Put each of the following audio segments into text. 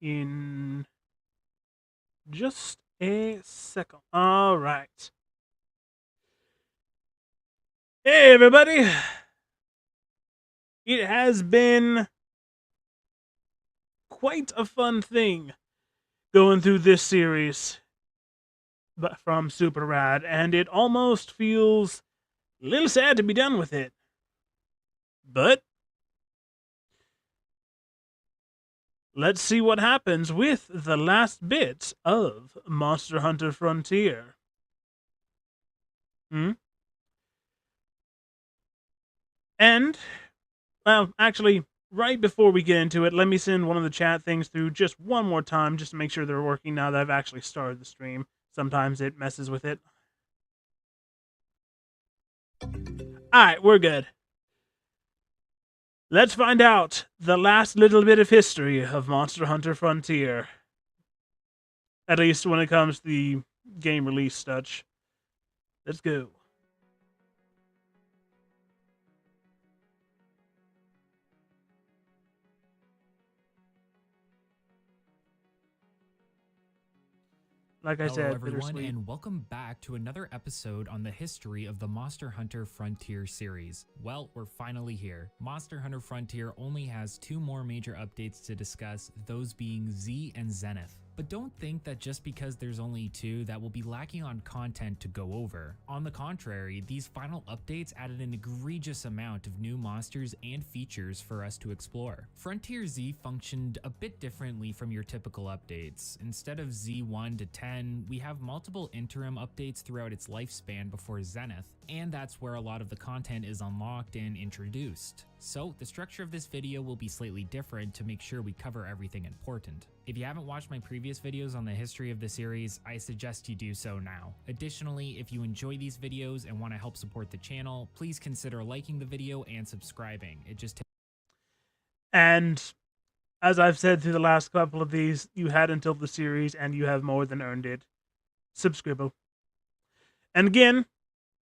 in just a second. All right. Hey, everybody. It has been quite a fun thing going through this series from SuperRAD, and it almost feels a little sad to be done with it. But let's see what happens with the last bits of Monster Hunter Frontier. And, well, actually, right before we get into it, let me send one of the chat things through just one more time, just to make sure they're working now that I've actually started the stream. Sometimes it messes with it. Alright, we're good. Let's find out the last little bit of history of Monster Hunter Frontier. At least when it comes to the game release such. Let's go. Like I said, everyone, and welcome back to another episode on the history of the Monster Hunter Frontier series. Well, we're finally here. Monster Hunter Frontier only has two more major updates to discuss, those being Z and Zenith. But don't think that just because there's only two that we'll be lacking on content to go over. On the contrary, these final updates added an egregious amount of new monsters and features for us to explore. Frontier Z functioned a bit differently from your typical updates. Instead of Z1 to 10, we have multiple interim updates throughout its lifespan before Zenith, and that's where a lot of the content is unlocked and introduced. So the structure of this video will be slightly different to make sure we cover everything important. If you haven't watched my previous videos on the history of the series, I suggest you do so now. Additionally, if you enjoy these videos and want to help support the channel, please consider liking the video and subscribing. It just takes. And as I've said through the last couple of these, you had until the series and you have more than earned it. Subscribe. And again,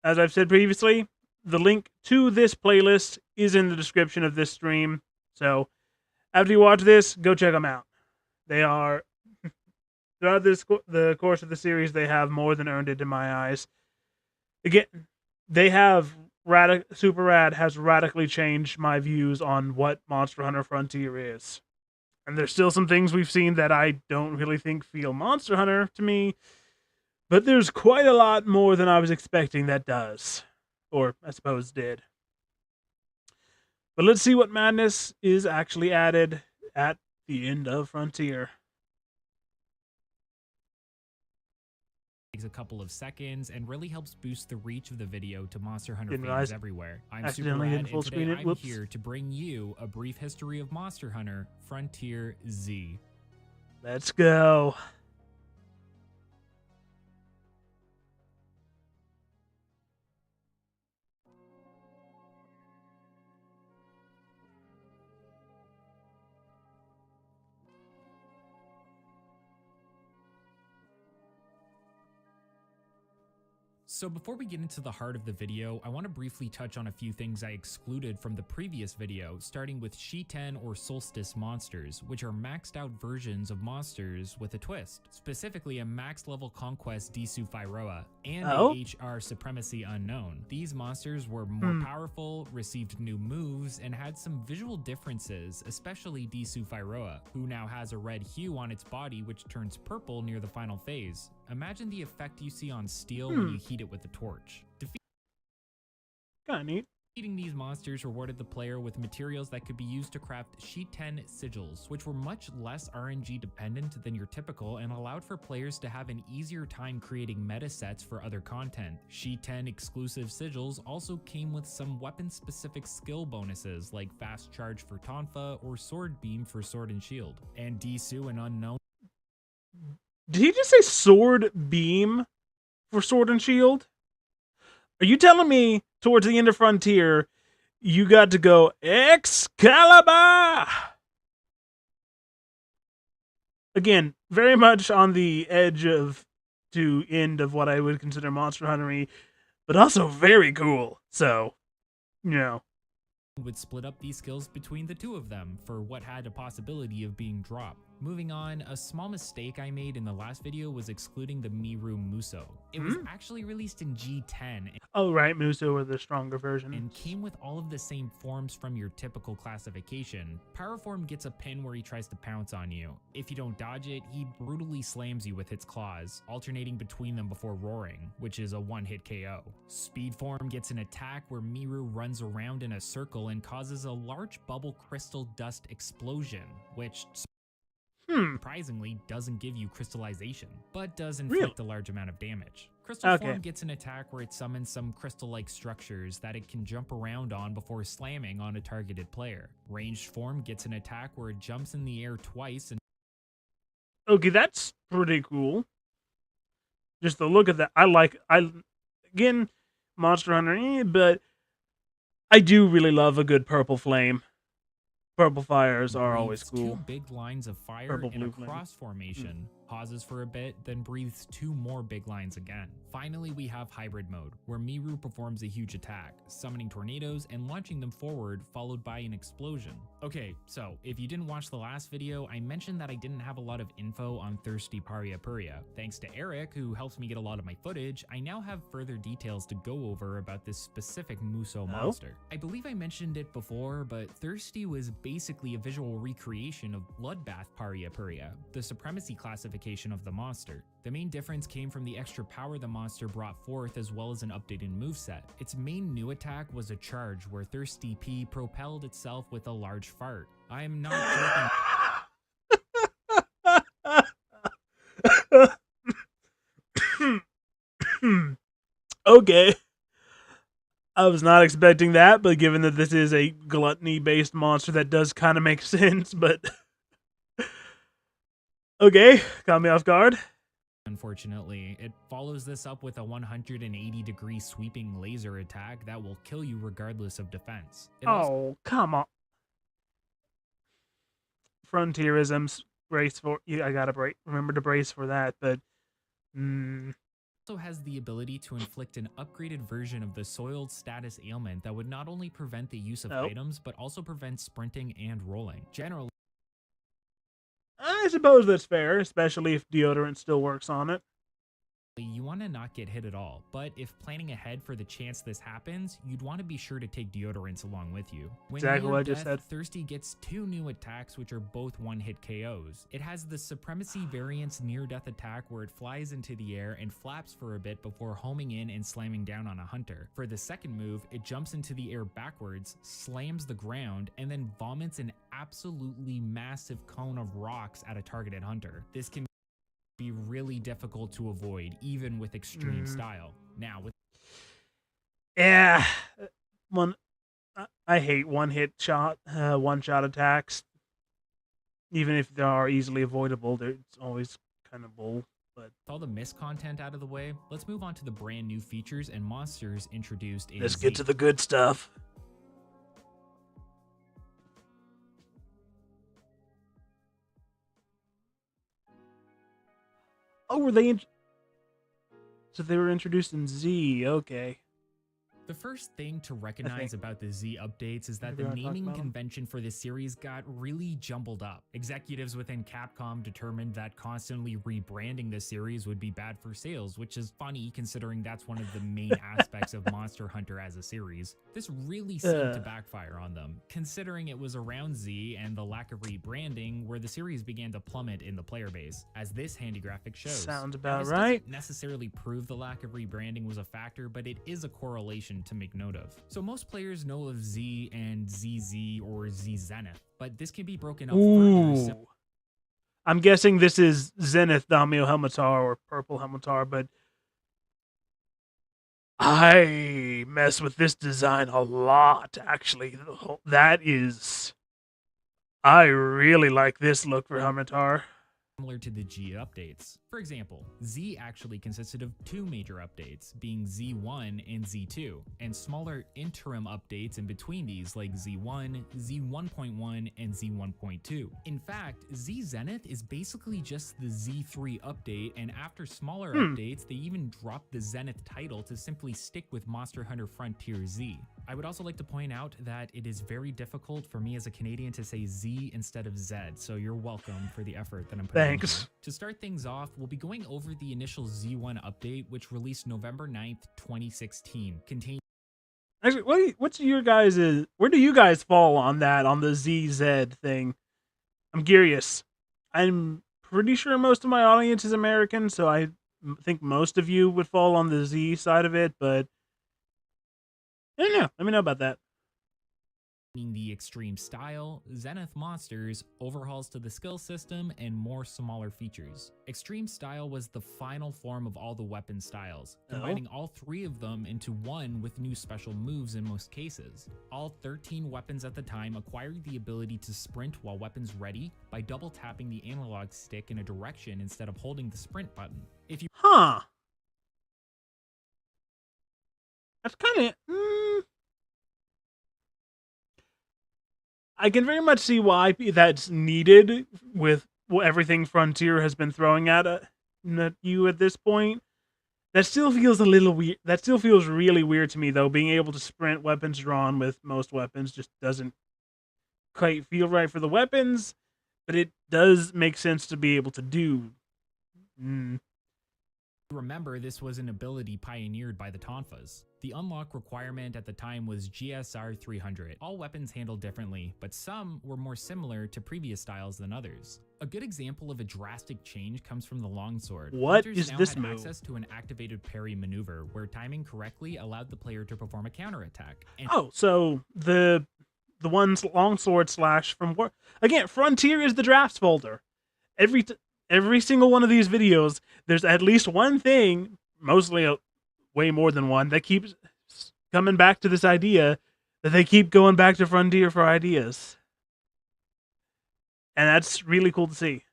as I've said previously, the link to this playlist is in the description of this stream. So after you watch this, go check them out. They are, throughout the course of the series, they have more than earned it in my eyes. Again, they have, SuperRAD has radically changed my views on what Monster Hunter Frontier is. And there's still some things we've seen that I don't really think feel Monster Hunter to me. But there's quite a lot more than I was expecting that does. Or, I suppose, did. But let's see what madness is actually added at the end of Frontier. Takes a couple of seconds and really helps boost the reach of the video to Monster Hunter fans everywhere. I'm SuperRAD, and today I'm here to bring you a brief history of Monster Hunter Frontier Z. Let's go. So before we get into the heart of the video, I want to briefly touch on a few things I excluded from the previous video, starting with She-10 or Solstice monsters, which are maxed out versions of monsters with a twist, specifically a max level conquest Disu Fyroa and a HR Supremacy Unknown. These monsters were more powerful, received new moves, and had some visual differences, especially Disu Fyroa, who now has a red hue on its body which turns purple near the final phase. Imagine the effect you see on steel when you heat it with a torch. Kinda neat. Defeating these monsters rewarded the player with materials that could be used to craft She-10 sigils, which were much less RNG dependent than your typical and allowed for players to have an easier time creating meta sets for other content. She-10 exclusive sigils also came with some weapon-specific skill bonuses like Fast Charge for Tonfa or Sword Beam for Sword and Shield. And Disu and Unknown. Did he just say Sword Beam for Sword and Shield? Are you telling me towards the end of Frontier, you got to go Excalibur? Again, very much on the edge of to end of what I would consider Monster Hunter-y, but also very cool. So, you know. Would split up these skills between the two of them for what had a possibility of being dropped. Moving on, a small mistake I made in the last video was excluding the Miru Muso. It was actually released in G10 Oh, right. Muso are the stronger version. and came with all of the same forms from your typical classification. Power Form gets a pin where he tries to pounce on you. If you don't dodge it, he brutally slams you with its claws, alternating between them before roaring, which is a one-hit KO. Speed Form gets an attack where Miru runs around in a circle and causes a large bubble crystal dust explosion, which surprisingly doesn't give you crystallization, but does inflict a large amount of damage. Crystal Form gets an attack where it summons some crystal-like structures that it can jump around on before slamming on a targeted player. Ranged Form gets an attack where it jumps in the air twice and Okay, that's pretty cool. Just the look of that. Again, Monster Hunter, but I do really love a good purple flame. Purple fires are always cool. Two big lines of fire Purple, in a blue cross formation, pauses for a bit, then breathes two more big lines again. Finally, we have hybrid mode, where Miru performs a huge attack, summoning tornadoes and launching them forward, followed by an explosion. Okay, so if you didn't watch the last video, I mentioned that I didn't have a lot of info on Thirsty Paria Puria. Thanks to Eric, who helps me get a lot of my footage, I now have further details to go over about this specific Muso monster. I believe I mentioned it before, but Thirsty was basically a visual recreation of Bloodbath Paria Puria, the supremacy classification of the monster. The main difference came from the extra power the monster brought forth as well as an updated moveset. Its main new attack was a charge where Thirsty P propelled itself with a large fart. I am not joking. Okay. I was not expecting that, but given that this is a gluttony-based monster, that does kind of make sense, but okay, caught me off guard. Unfortunately, it follows this up with a 180-degree sweeping laser attack that will kill you regardless of defense. Come on. Frontierism's brace for you. I gotta remember to brace for that, but also has the ability to inflict an upgraded version of the soiled status ailment that would not only prevent the use of items, but also prevent sprinting and rolling. Generally, I suppose that's fair, especially if deodorant still works on it. you want to not get hit at all, but if planning ahead for the chance this happens, you'd want to be sure to take deodorants along with you. When exactly near what I death, just said. Thirsty gets two new attacks which are both one-hit KOs. It has the Supremacy variant's near-death attack where it flies into the air and flaps for a bit before homing in and slamming down on a hunter. For the second move, it jumps into the air backwards, slams the ground, and then vomits an absolutely massive cone of rocks at a targeted hunter. This can be really difficult to avoid, even with extreme style. Now, with I hate one-shot attacks. Even if they are easily avoidable, it's always kind of bull. But all the missed content out of the way, let's move on to the brand new features and monsters introduced in let's get to the good stuff. Oh, were they? So they were introduced in Z. Okay. The first thing to recognize about the Z updates is that the naming convention for this series got really jumbled up. Executives within Capcom determined that constantly rebranding the series would be bad for sales, which is funny considering that's one of the main aspects of Monster Hunter as a series. This really seemed to backfire on them, considering it was around Z and the lack of rebranding where the series began to plummet in the player base, as this handy graphic shows. Sounds about this right. Doesn't necessarily prove the lack of rebranding was a factor, but it is a correlation to make note of. So most players know of Z and ZZ or Z Zenith, but this can be broken up further. I'm guessing this is Zenith Daimyo Helmatar or Purple Helmatar, but I mess with this design a lot, actually. I really like this look for Helmatar. Similar to the G updates. For example, Z actually consisted of 2 major updates, being Z1 and Z2, and smaller interim updates in between these like Z1, Z1.1, and Z1.2. In fact, Z Zenith is basically just the Z3 update, and after smaller updates, they even dropped the Zenith title to simply stick with Monster Hunter Frontier Z. I would also like to point out that it is very difficult for me as a Canadian to say Z instead of Z, so you're welcome for the effort that I'm putting in here. To start things off, we'll be going over the initial Z1 update, which released November 9th, 2016, containing... Actually, what's your guys' where do you guys fall on that, on the ZZ thing? I'm curious. I'm pretty sure most of my audience is American, so I think most of you would fall on the Z side of it, but I don't know. Let me know about that. The extreme style, Zenith monsters, overhauls to the skill system, and more smaller features. Extreme style was the final form of all the weapon styles, combining all 3 of them into one with new special moves in most cases. All 13 weapons at the time acquired the ability to sprint while weapons ready by double tapping the analog stick in a direction instead of holding the sprint button. If you That's kind of I can very much see why that's needed with everything Frontier has been throwing at you at this point. That still feels a little weird. That still feels really weird to me, though. Being able to sprint weapons drawn with most weapons just doesn't quite feel right for the weapons, but it does make sense to be able to do. Remember, this was an ability pioneered by the Tonfas. The unlock requirement at the time was GSR 300. All weapons handled differently, but some were more similar to previous styles than others. A good example of a drastic change comes from the longsword. What Hunters is now this had move? access to an activated parry maneuver, where timing correctly allowed the player to perform a counterattack. So the one's longsword slash from where again, Frontier is the drafts folder. Every single one of these videos, there's at least one thing, mostly way more than one, that keeps coming back to this idea that they keep going back to Frontier for ideas. And that's really cool to see.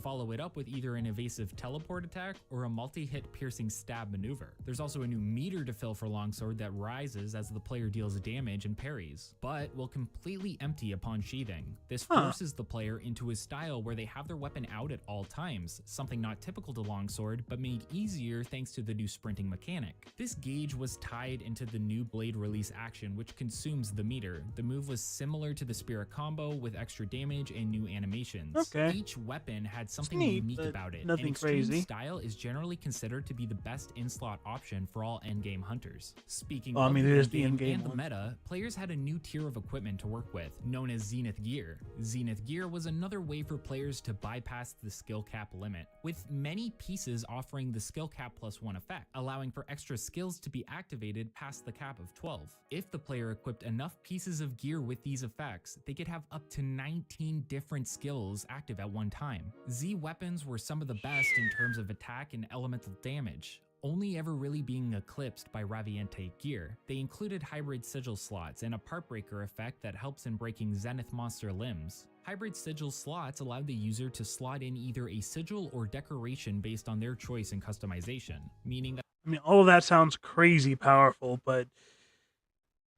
Follow it up with either an evasive teleport attack or a multi-hit piercing stab maneuver. There's also a new meter to fill for longsword that rises as the player deals damage and parries, but will completely empty upon sheathing. This forces the player into a style where they have their weapon out at all times, something not typical to longsword, but made easier thanks to the new sprinting mechanic. This gauge was tied into the new blade release action, which consumes the meter. The move was similar to the spirit combo with extra damage and new animations. Each weapon had something unique about it. Nothing crazy. Style is generally considered to be the best in-slot option for all endgame hunters. Speaking of the endgame and the meta, players had a new tier of equipment to work with, known as Zenith Gear. Zenith Gear was another way for players to bypass the skill cap limit, with many pieces offering the skill cap +1 effect, allowing for extra skills to be activated past the cap of 12. If the player equipped enough pieces of gear with these effects, they could have up to 19 different skills active at one time. Z weapons were some of the best in terms of attack and elemental damage, only ever really being eclipsed by Raviente gear. They included hybrid sigil slots and a part breaker effect that helps in breaking Zenith monster limbs. Hybrid sigil slots allowed the user to slot in either a sigil or decoration based on their choice and customization, meaning that all of that sounds crazy powerful, but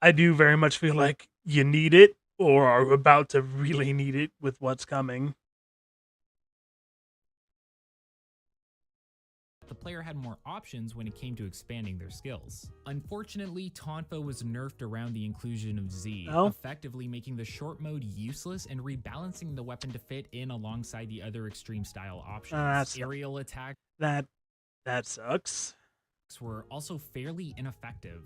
I do very much feel like you need it, or are about to really need it with what's coming. the player had more options when it came to expanding their skills. Unfortunately, Tonfa was nerfed around the inclusion of Z, effectively making the short mode useless and rebalancing the weapon to fit in alongside the other extreme style options. Aerial attack that sucks. Were also fairly ineffective.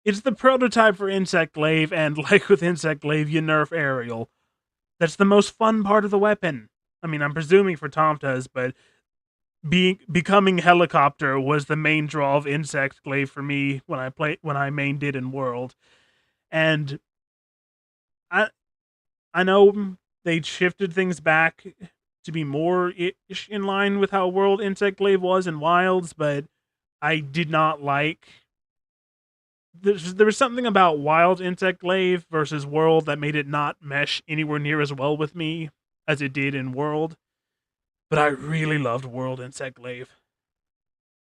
It's the prototype for Insect Glaive, and like with Insect Glaive, you nerf aerial. That's the most fun part of the weapon. I mean, I'm presuming for Tomtas, but becoming helicopter was the main draw of Insect Glaive for me when I mained it in World. And I know they shifted things back to be more in line with how World Insect Glaive was in Wilds, but I did not like. There was something about Wild Insect Glaive versus World that made it not mesh anywhere near as well with me. as it did in World, but I really loved World Insect Glaive.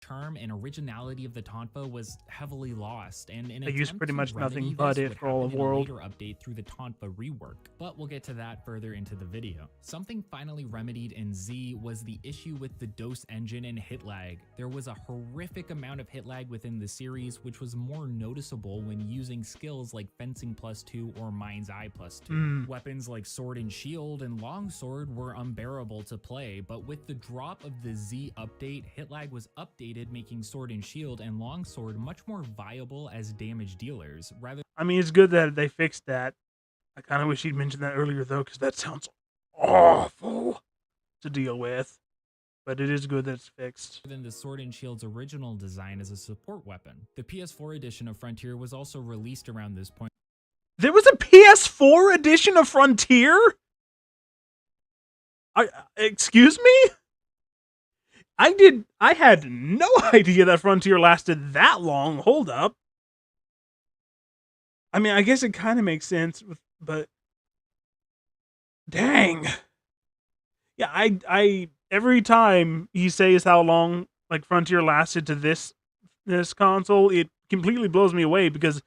Charm and originality of the Tonfa was heavily lost, and an I used attempt pretty to much remedy nothing but this it would for all happen of in a World. later update through the Tonfa rework, but we'll get to that further into the video. Something finally remedied in Z was the issue with the dose engine and hit lag. There was a horrific amount of hit lag within the series, which was more noticeable when using skills like Fencing +2 or Mind's Eye +2. Weapons like Sword and Shield and Longsword were unbearable to play, but with the drop of the Z update, hit lag was updated, making Sword and Shield and Longsword much more viable as damage dealers. I mean, it's good that they fixed that. I kind of wish he'd mentioned that earlier, though, because that sounds awful to deal with. But it is good that it's fixed. Than the Sword and Shield's original design as a support weapon. The PS4 edition of Frontier was also released around this point. There was a PS4 edition of Frontier? Excuse me? I had no idea that Frontier lasted that long. Hold up. I mean, I guess it kind of makes sense, but dang. Yeah, I every time he says how long like Frontier lasted to this console, it completely blows me away because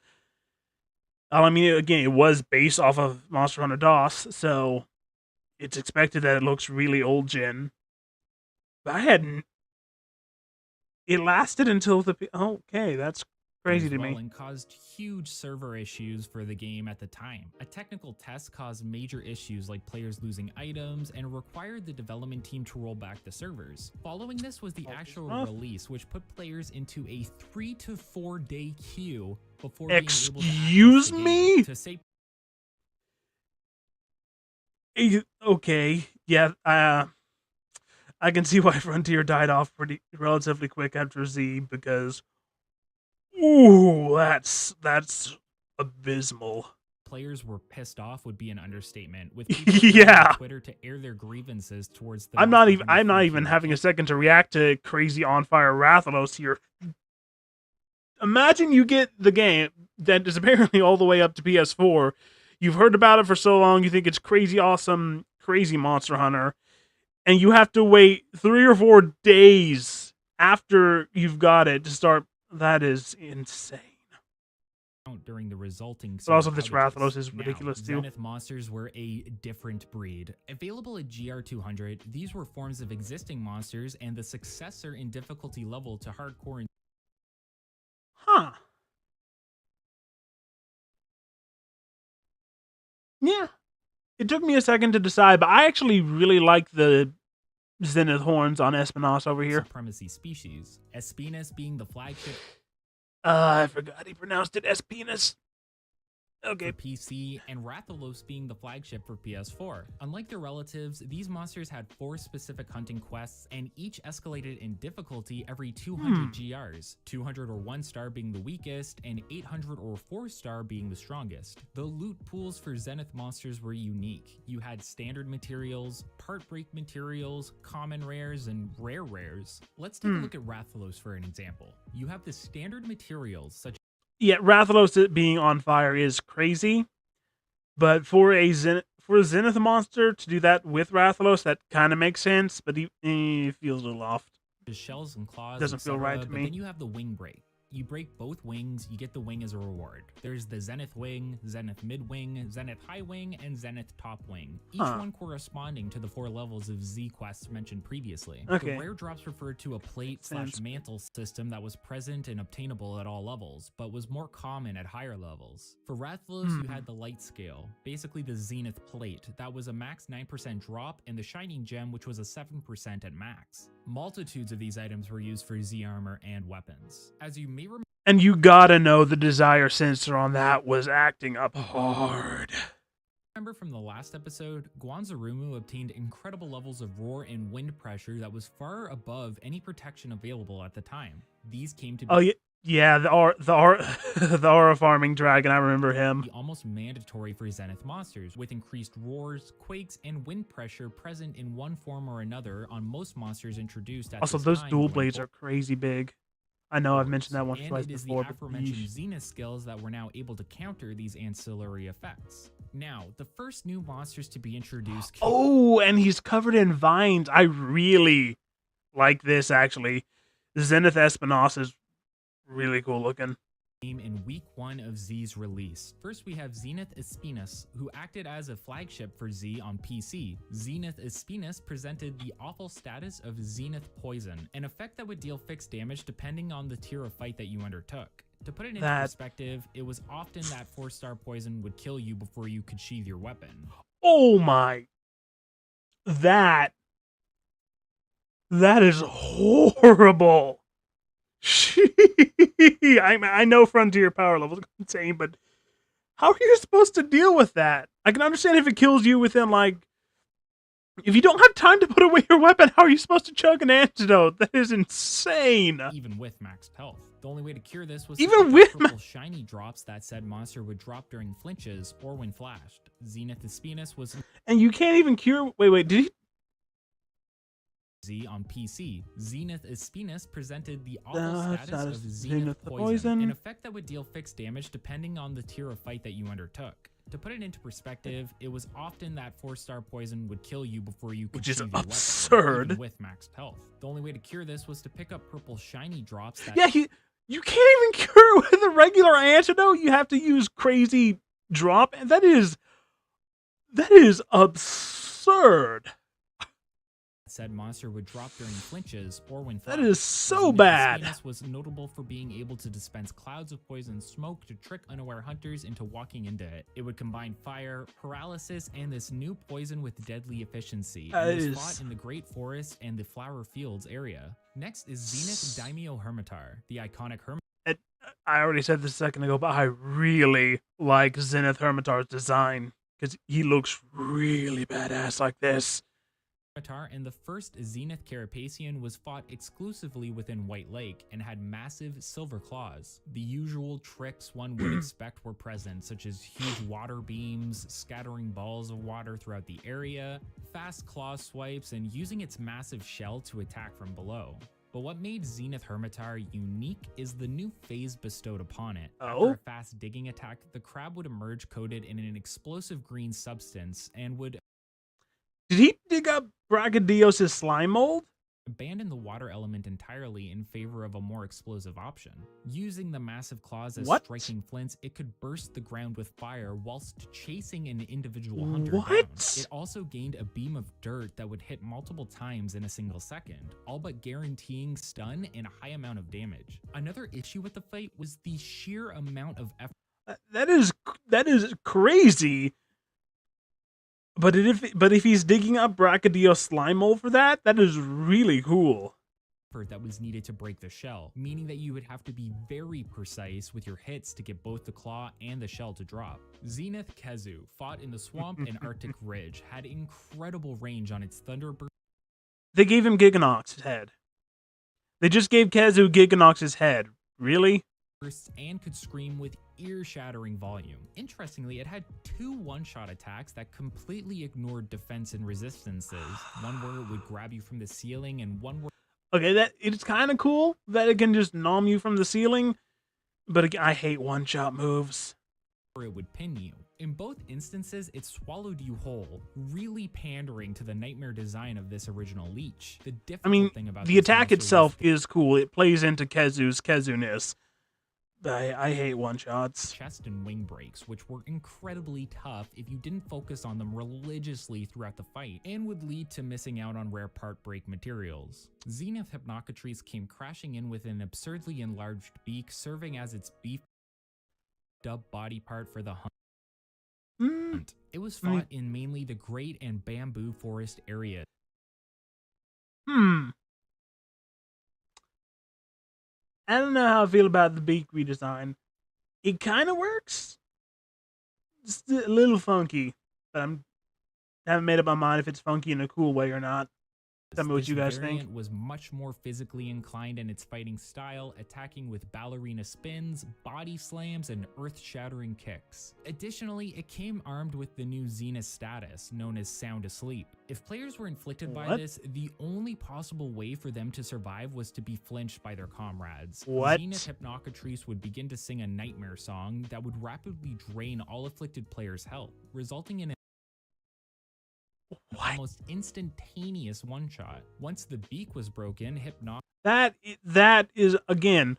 I mean, again, it was based off of Monster Hunter DOS, so it's expected that it looks really old gen. But I hadn't. It lasted until the. Okay, that's crazy to me. And caused huge server issues for the game at the time. A technical test caused major issues like players losing items and required the development team to roll back the servers. Following this was the actual release, which put players into a 3 to 4 day queue before being able to Excuse me? To say okay, yeah, I can see why Frontier died off relatively quick after Z because, ooh, that's abysmal. Players were pissed off would be an understatement. With yeah, on Twitter to air their grievances towards the. I'm not even having a second to react to crazy on fire Rathalos here. Imagine you get the game that is apparently all the way up to PS4. You've heard about it for so long, you think it's crazy awesome, crazy Monster Hunter, and you have to wait 3 or 4 days after you've got it to start. That is insane. During the resulting, but also this Rathalos is ridiculous too. Zenith monsters were a different breed. Available at GR200, these were forms of existing monsters and the successor in difficulty level to hardcore. Huh. Yeah. It took me a second to decide, but I actually really like the Zenith horns on Espinas over here. Supremacy species. Espinas being the flagship. I forgot he pronounced it Espinas. Okay. For PC, and Rathalos being the flagship for PS4. Unlike their relatives, these monsters had 4 specific hunting quests, and each escalated in difficulty every 200 GRs, 200 or 1 star being the weakest, and 800 or 4 star being the strongest. The loot pools for Zenith monsters were unique. You had standard materials, part break materials, common rares, and rare rares. Let's take a look at Rathalos for an example. You have the standard materials such. Yeah, Rathalos being on fire is crazy, but for a Zenith monster to do that with Rathalos, that kind of makes sense, but he feels a little off. Shells and claws doesn't feel right to me. Then you have the wing break. You break both wings, you get the wing as a reward. There's the Zenith Wing, Zenith Mid Wing, Zenith High Wing, and Zenith Top Wing. Each one corresponding to the 4 levels of Z quests mentioned previously. Okay. The rare drops referred to a plate/mantle system that was present and obtainable at all levels, but was more common at higher levels. For Rathalos, you had the Light Scale, basically the Zenith Plate, that was a max 9% drop, and the Shining Gem, which was a 7% at max. Multitudes of these items were used for Z armor and weapons. As you may remember, and you gotta know the desire sensor on that was acting up hard. Remember from the last episode, Guanzarumu obtained incredible levels of roar and wind pressure that was far above any protection available at the time. These came to be yeah, the aura farming dragon, I remember him. Almost mandatory for Zenith monsters, with increased roars, quakes, and wind pressure present in one form or another on most monsters introduced at also, those dual blades are crazy big. I know I've mentioned that once or twice before. And it is the aforementioned Zenith skills that were now able to counter these ancillary effects. Now, the first new monsters to be introduced Oh, and he's covered in vines. I really like this, actually. Zenith Espinos is really cool looking. in week 1 of Z's release. First, we have Zenith Espinas, who acted as a flagship for Z on PC. Zenith Espinas presented the awful status of Zenith Poison, an effect that would deal fixed damage depending on the tier of fight that you undertook. To put it into perspective, it was often that 4-star poison would kill you before you could sheathe your weapon. Oh my. That is horrible. I know Frontier power levels are insane, but how are you supposed to deal with that? I can understand if it kills you within, like, if you don't have time to put away your weapon, how are you supposed to chug an antidote? That is insane. Even with maxed health. The only way to cure this was even to with purple shiny drops that said monster would drop during flinches or when flashed. Zenith Espinas was... And you can't even cure... Wait, did he... Z on PC. Zenith Espinas presented the awful status of Zenith Poison, Poison, an effect that would deal fixed damage depending on the tier of fight that you undertook. To put it into perspective, it was often that 4-star poison would kill you before you could sheathe your weapon, absurd. even with maxed health. The only way to cure this was to pick up purple shiny drops that... Yeah, you can't even cure with a regular antidote. You have to use crazy drop, and that is absurd. Said monster would drop during flinches or when that is so Zenith bad. Espinas was notable for being able to dispense clouds of poison smoke to trick unaware hunters into walking into it. It would combine fire, paralysis, and this new poison with deadly efficiency. It was fought in the Great Forest and the Flower Fields area. Next is Zenith Daimyo Hermitar, the iconic Hermitar. I already said this a second ago, but I really like Zenith Hermitar's design because he looks really badass like this. And the first Zenith Carapacian was fought exclusively within White Lake and had massive silver claws. The usual tricks one would expect were present, such as huge water beams, scattering balls of water throughout the area, fast claw swipes, and using its massive shell to attack from below. But what made Zenith Hermitar unique is the new phase bestowed upon it. After a fast digging attack, the crab would emerge coated in an explosive green substance and would... Did he dig up Brachydios' slime mold? Abandon the water element entirely in favor of a more explosive option. Using the massive claws as striking flints, it could burst the ground with fire whilst chasing an individual hunter down. It also gained a beam of dirt that would hit multiple times in a single second, all but guaranteeing stun and a high amount of damage. Another issue with the fight was the sheer amount of effort. That is crazy. But if he's digging up Brachydios slime mold for that is really cool. That was needed to break the shell, meaning that you would have to be very precise with your hits to get both the claw and the shell to drop. Zenith KHEZU, fought in the swamp and Arctic Ridge, had incredible range on its Thunderbird. They gave him Giganox's head. They just gave KHEZU Giganox's head. Really? And could scream with ear-shattering volume. Interestingly, it had 2 one-shot attacks that completely ignored defense and resistances. One where it would grab you from the ceiling and one where... Okay, it's kind of cool that it can just nom you from the ceiling, but again, I hate one-shot moves. It would pin you. In both instances, it swallowed you whole, really pandering to the nightmare design of this original leech. The difficult thing about the attack itself is cool. It plays into KHEZU's KHEZU-ness. I hate one-shots. Chest and wing breaks, which were incredibly tough if you didn't focus on them religiously throughout the fight, and would lead to missing out on rare part break materials. Zenith Hypnocatrice came crashing in with an absurdly enlarged beak, serving as its beefed-up body part for the hunt. It was fought in mainly the Great and Bamboo Forest area. I don't know how I feel about the beak redesign. It kind of works. It's a little funky, but I haven't made up my mind if it's funky in a cool way or not. Tell me what This you guys think. variant was much more physically inclined in its fighting style, attacking with ballerina spins, body slams, and earth-shattering kicks. Additionally, it came armed with the new Zenith status, known as Sound Asleep. If players were inflicted by this, the only possible way for them to survive was to be flinched by their comrades. Zenith Hypnocatrice would begin to sing a nightmare song that would rapidly drain all afflicted players' health, resulting in almost instantaneous one-shot. Once the beak was broken, That is again,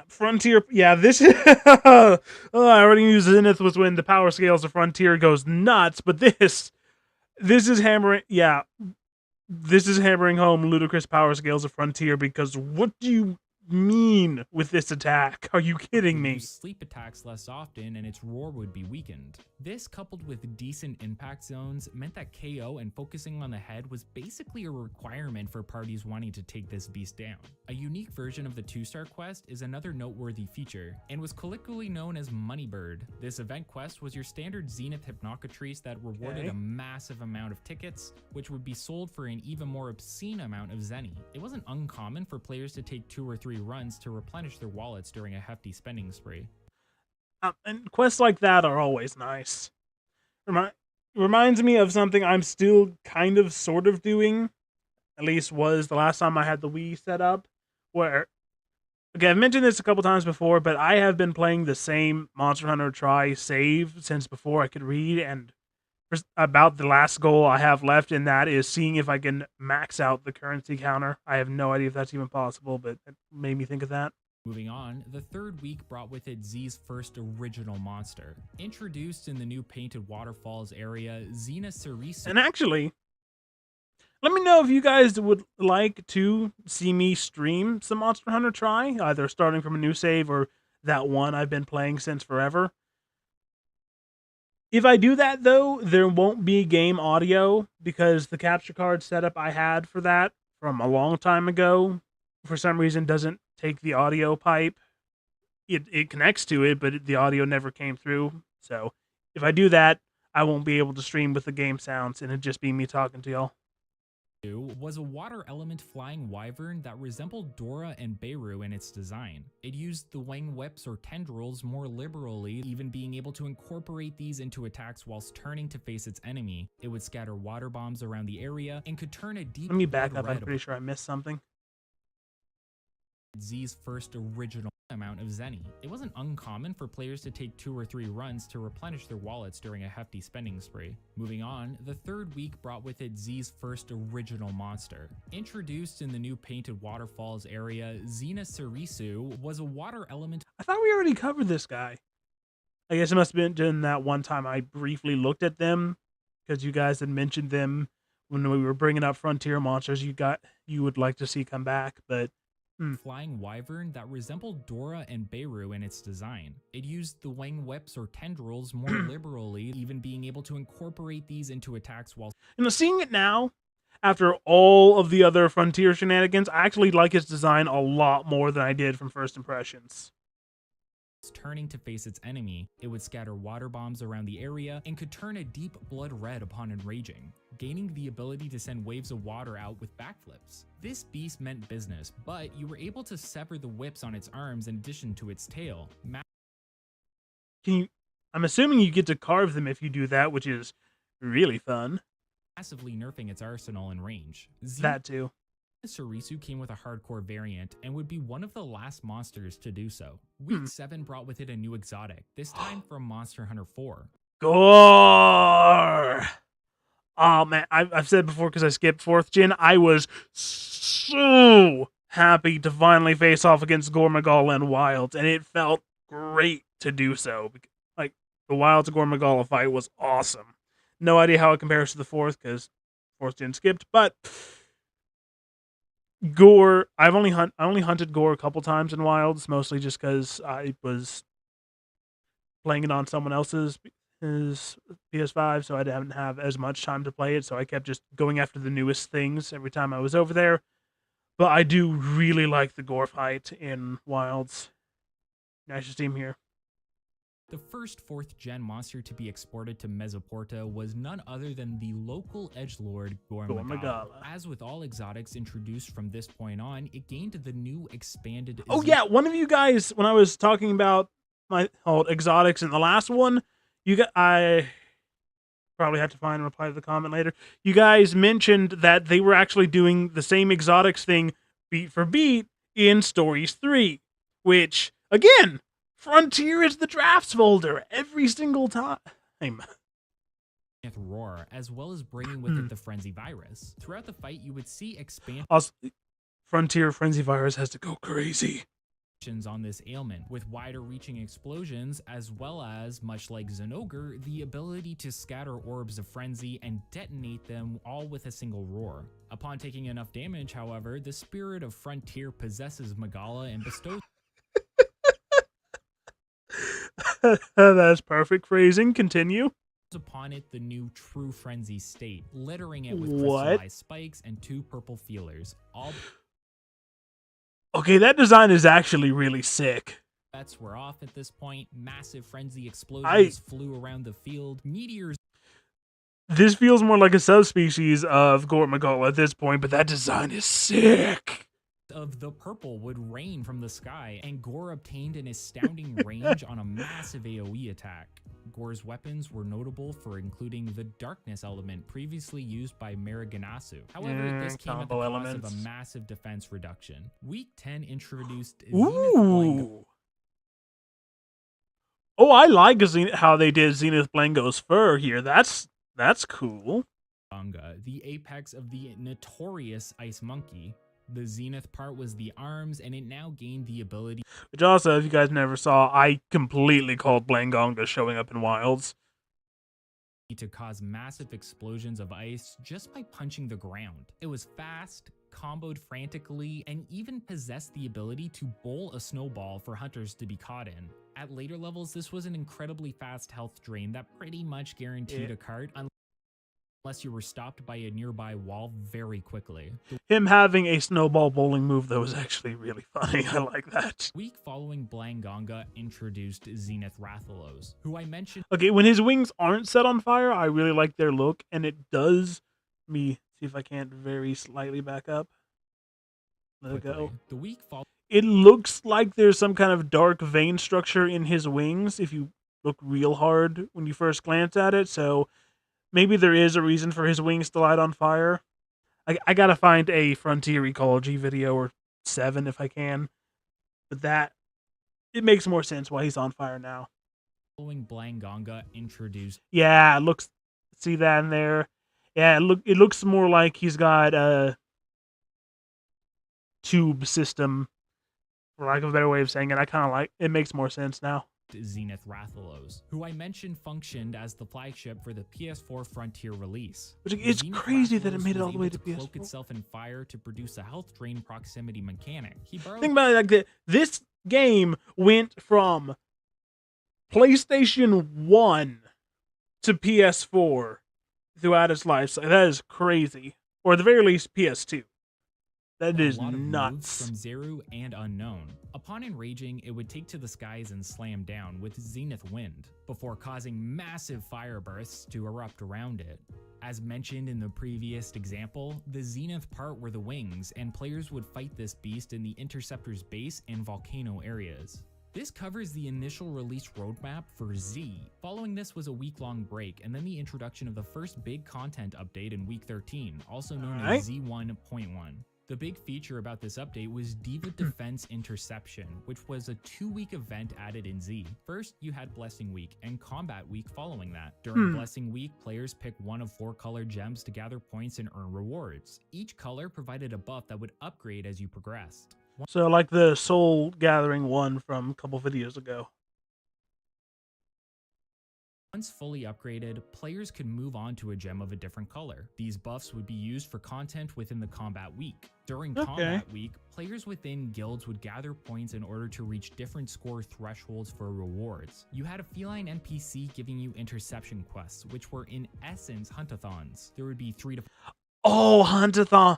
Frontier. Yeah, this is. I already knew Zenith was when the power scales of Frontier goes nuts, but this is hammering. Yeah, this is hammering home ludicrous power scales of Frontier, because what do you mean with this attack? Are you kidding me? Sleep attacks less often and its roar would be weakened. This, coupled with decent impact zones, meant that KO and focusing on the head was basically a requirement for parties wanting to take this beast down. A unique version of the 2-star quest is another noteworthy feature, and was colloquially known as Moneybird. This event quest was your standard Zenith Hypnocatrice that rewarded a massive amount of tickets, which would be sold for an even more obscene amount of Zenny. It wasn't uncommon for players to take 2 or 3 runs to replenish their wallets during a hefty spending spree. And quests like that are always nice. Reminds me of something I'm still kind of sort of doing, at least was the last time I had the Wii set up, where, okay, I've mentioned this a couple times before, but I have been playing the same Monster Hunter Try save since before I could read, and about the last goal I have left in that is seeing if I can max out the currency counter. I have no idea if that's even possible, but it made me think of that. Moving on, the third week brought with it Z's first original monster. Introduced in the new Painted Waterfalls area, Xena Ceresu. And actually, let me know if you guys would like to see me stream some Monster Hunter Try, either starting from a new save or that one I've been playing since forever. If I do that, though, there won't be game audio, because the capture card setup I had for that from a long time ago, for some reason, doesn't take the audio pipe. It connects to it, but the audio never came through. So if I do that, I won't be able to stream with the game sounds, and it'd just be me talking to y'all. Was a water element flying wyvern that resembled Dora and Beirut in its design. It used the wing whips or tendrils more liberally, even being able to incorporate these into attacks whilst turning to face its enemy. It would scatter water bombs around the area and could turn a deep. Let me back up, I'm pretty sure I missed something. Z's first original amount of Zenny. It wasn't uncommon for players to take 2 or 3 runs to replenish their wallets during a hefty spending spree. Moving on, the third week brought with it Z's first original monster. Introduced in the new Painted Waterfalls area, Xena Ceresu was a water element. I thought we already covered this guy. I guess it must have been that one time I briefly looked at them, because you guys had mentioned them when we were bringing up Frontier monsters you would like to see come back, but flying wyvern that resembled Dora and Beirut in its design. It used the wing whips or tendrils more liberally, even being able to incorporate these into attacks while. Seeing it now, after all of the other Frontier shenanigans, I actually like its design a lot more than I did from first impressions. Turning to face its enemy, it would scatter water bombs around the area and could turn a deep blood red upon enraging, gaining the ability to send waves of water out with backflips. This beast meant business, but you were able to sever the whips on its arms in addition to its tail. I'm assuming you get to carve them if you do that, which is really fun. Massively nerfing its arsenal and range. That too. Ceresu came with a hardcore variant and would be one of the last monsters to do so. Week 7 brought with it a new exotic, this time from Monster Hunter 4. Gore! Oh man, I've said before, because I skipped 4th gen, I was so happy to finally face off against Gormagal and Wilds, and it felt great to do so. Like, the Wilds Gormagala fight was awesome. No idea how it compares to the 4th, because 4th gen skipped, but Gore, I only hunted Gore a couple times in Wilds, mostly just because I was playing it on someone else's his PS5, so I didn't have as much time to play it, so I kept just going after the newest things every time I was over there. But I do really like the Gore fight in Wilds. Nice to see him here. The first 4th gen monster to be exported to Mesoporta was none other than the local edgelord Gormagala. As with all exotics introduced from this point on, it gained the new expanded... Oh yeah, one of you guys, when I was talking about my exotics in the last one, I probably have to find and reply to the comment later. You guys mentioned that they were actually doing the same exotics thing beat for beat in Stories 3, which, again, Frontier is the drafts folder every single time. Roar, as well as bringing with it the Frenzy Virus. Throughout the fight, you would see expansions Also, Frontier Frenzy Virus has to go crazy on this ailment, with wider reaching explosions, as well as, much like Zinogre, the ability to scatter orbs of frenzy and detonate them all with a single roar. Upon taking enough damage, however, the spirit of Frontier possesses Magala and bestows That's perfect phrasing. Continue. Upon it the new true frenzy state, littering it with crystallized spikes and 2 purple feelers. All okay, that design is actually really sick. bets were off at this point. Massive frenzy explosions flew around the field. Meteors. This feels more like a subspecies of Gormagala at this point, but that design is sick. Of the purple would rain from the sky, and Gore obtained an astounding range on a massive AoE attack. Gore's weapons were notable for including the darkness element previously used by Mariganasu. However, this came at the cost of a massive defense reduction. Week 10 introduced Zenith. Oh, I like how they did Zenith Blango's fur here. That's cool. The apex of the notorious Ice Monkey. The Zenith part was the arms, and it now gained the ability... Which also, if you guys never saw, I completely called Blangonga showing up in Wilds. ...to cause massive explosions of ice just by punching the ground. It was fast, comboed frantically, and even possessed the ability to bowl a snowball for hunters to be caught in. At later levels, this was an incredibly fast health drain that pretty much guaranteed a cart, unless you were stopped by a nearby wall very quickly. Him having a snowball bowling move, though, was actually really funny. I like that. Week following, Blangonga introduced Zenith Rathalos, who I mentioned... Okay, when his wings aren't set on fire, I really like their look, and it does... me see if I can't very slightly back up. Let it go. The week it looks like there's some kind of dark vein structure in his wings, if you look real hard when you first glance at it, so... maybe there is a reason for his wings to light on fire. I gotta find a Frontier Ecology video or 7 if I can. But it makes more sense why he's on fire now. Following Blangonga introduced... yeah, see that in there? Yeah, it looks more like he's got a tube system, for lack of a better way of saying it. I kind of like it. Makes more sense now. Zenith Rathalos, who I mentioned functioned as the flagship for the PS4 Frontier release. Which it's crazy that it made it all the way to PS4. Cloak itself in fire to produce a health drain proximity mechanic. Think about it like this game went from PlayStation 1 to PS4 throughout its life cycle. That is crazy. Or at the very least, PS2. That is nuts. From Zeru and Unknown. Upon enraging, it would take to the skies and slam down with Zenith Wind, before causing massive fire bursts to erupt around it. As mentioned in the previous example, the Zenith part were the wings, and players would fight this beast in the Interceptor's base and volcano areas. This covers the initial release roadmap for Z. Following this was a week-long break, and then the introduction of the first big content update in week 13, also known as Z1.1. The big feature about this update was Diva Defense Interception, which was a 2-week event added in Z. First, you had Blessing Week and Combat Week following that. During Blessing Week, players pick one of 4 colored gems to gather points and earn rewards. Each color provided a buff that would upgrade as you progressed. So like the Soul Gathering one from a couple videos ago. Once fully upgraded, players could move on to a gem of a different color. These buffs would be used for content within the Combat Week. During Combat Week, players within guilds would gather points in order to reach different score thresholds for rewards. You had a feline NPC giving you interception quests, which were in essence huntathons. There would be 3 to... oh, huntathon!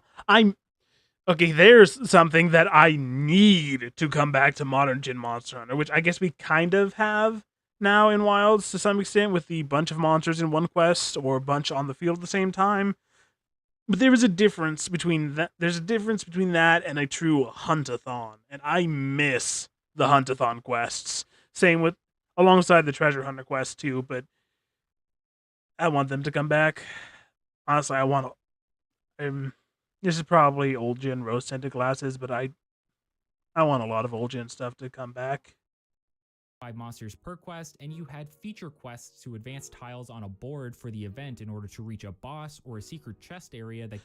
Okay, there's something that I need to come back to Modern Gen Monster Hunter, which I guess we kind of have now in Wilds to some extent with the bunch of monsters in one quest or a bunch on the field at the same time. But there is a difference between that. There's a difference between that and a true hunt-a-thon, and I miss the hunt-a-thon quests. Same with alongside the treasure hunter quest too, but I want them to come back. Honestly, I want. This is probably old gen rose tinted glasses, but I want a lot of old gen stuff to come back. 5 monsters per quest, and you had feature quests to advance tiles on a board for the event in order to reach a boss or a secret chest area that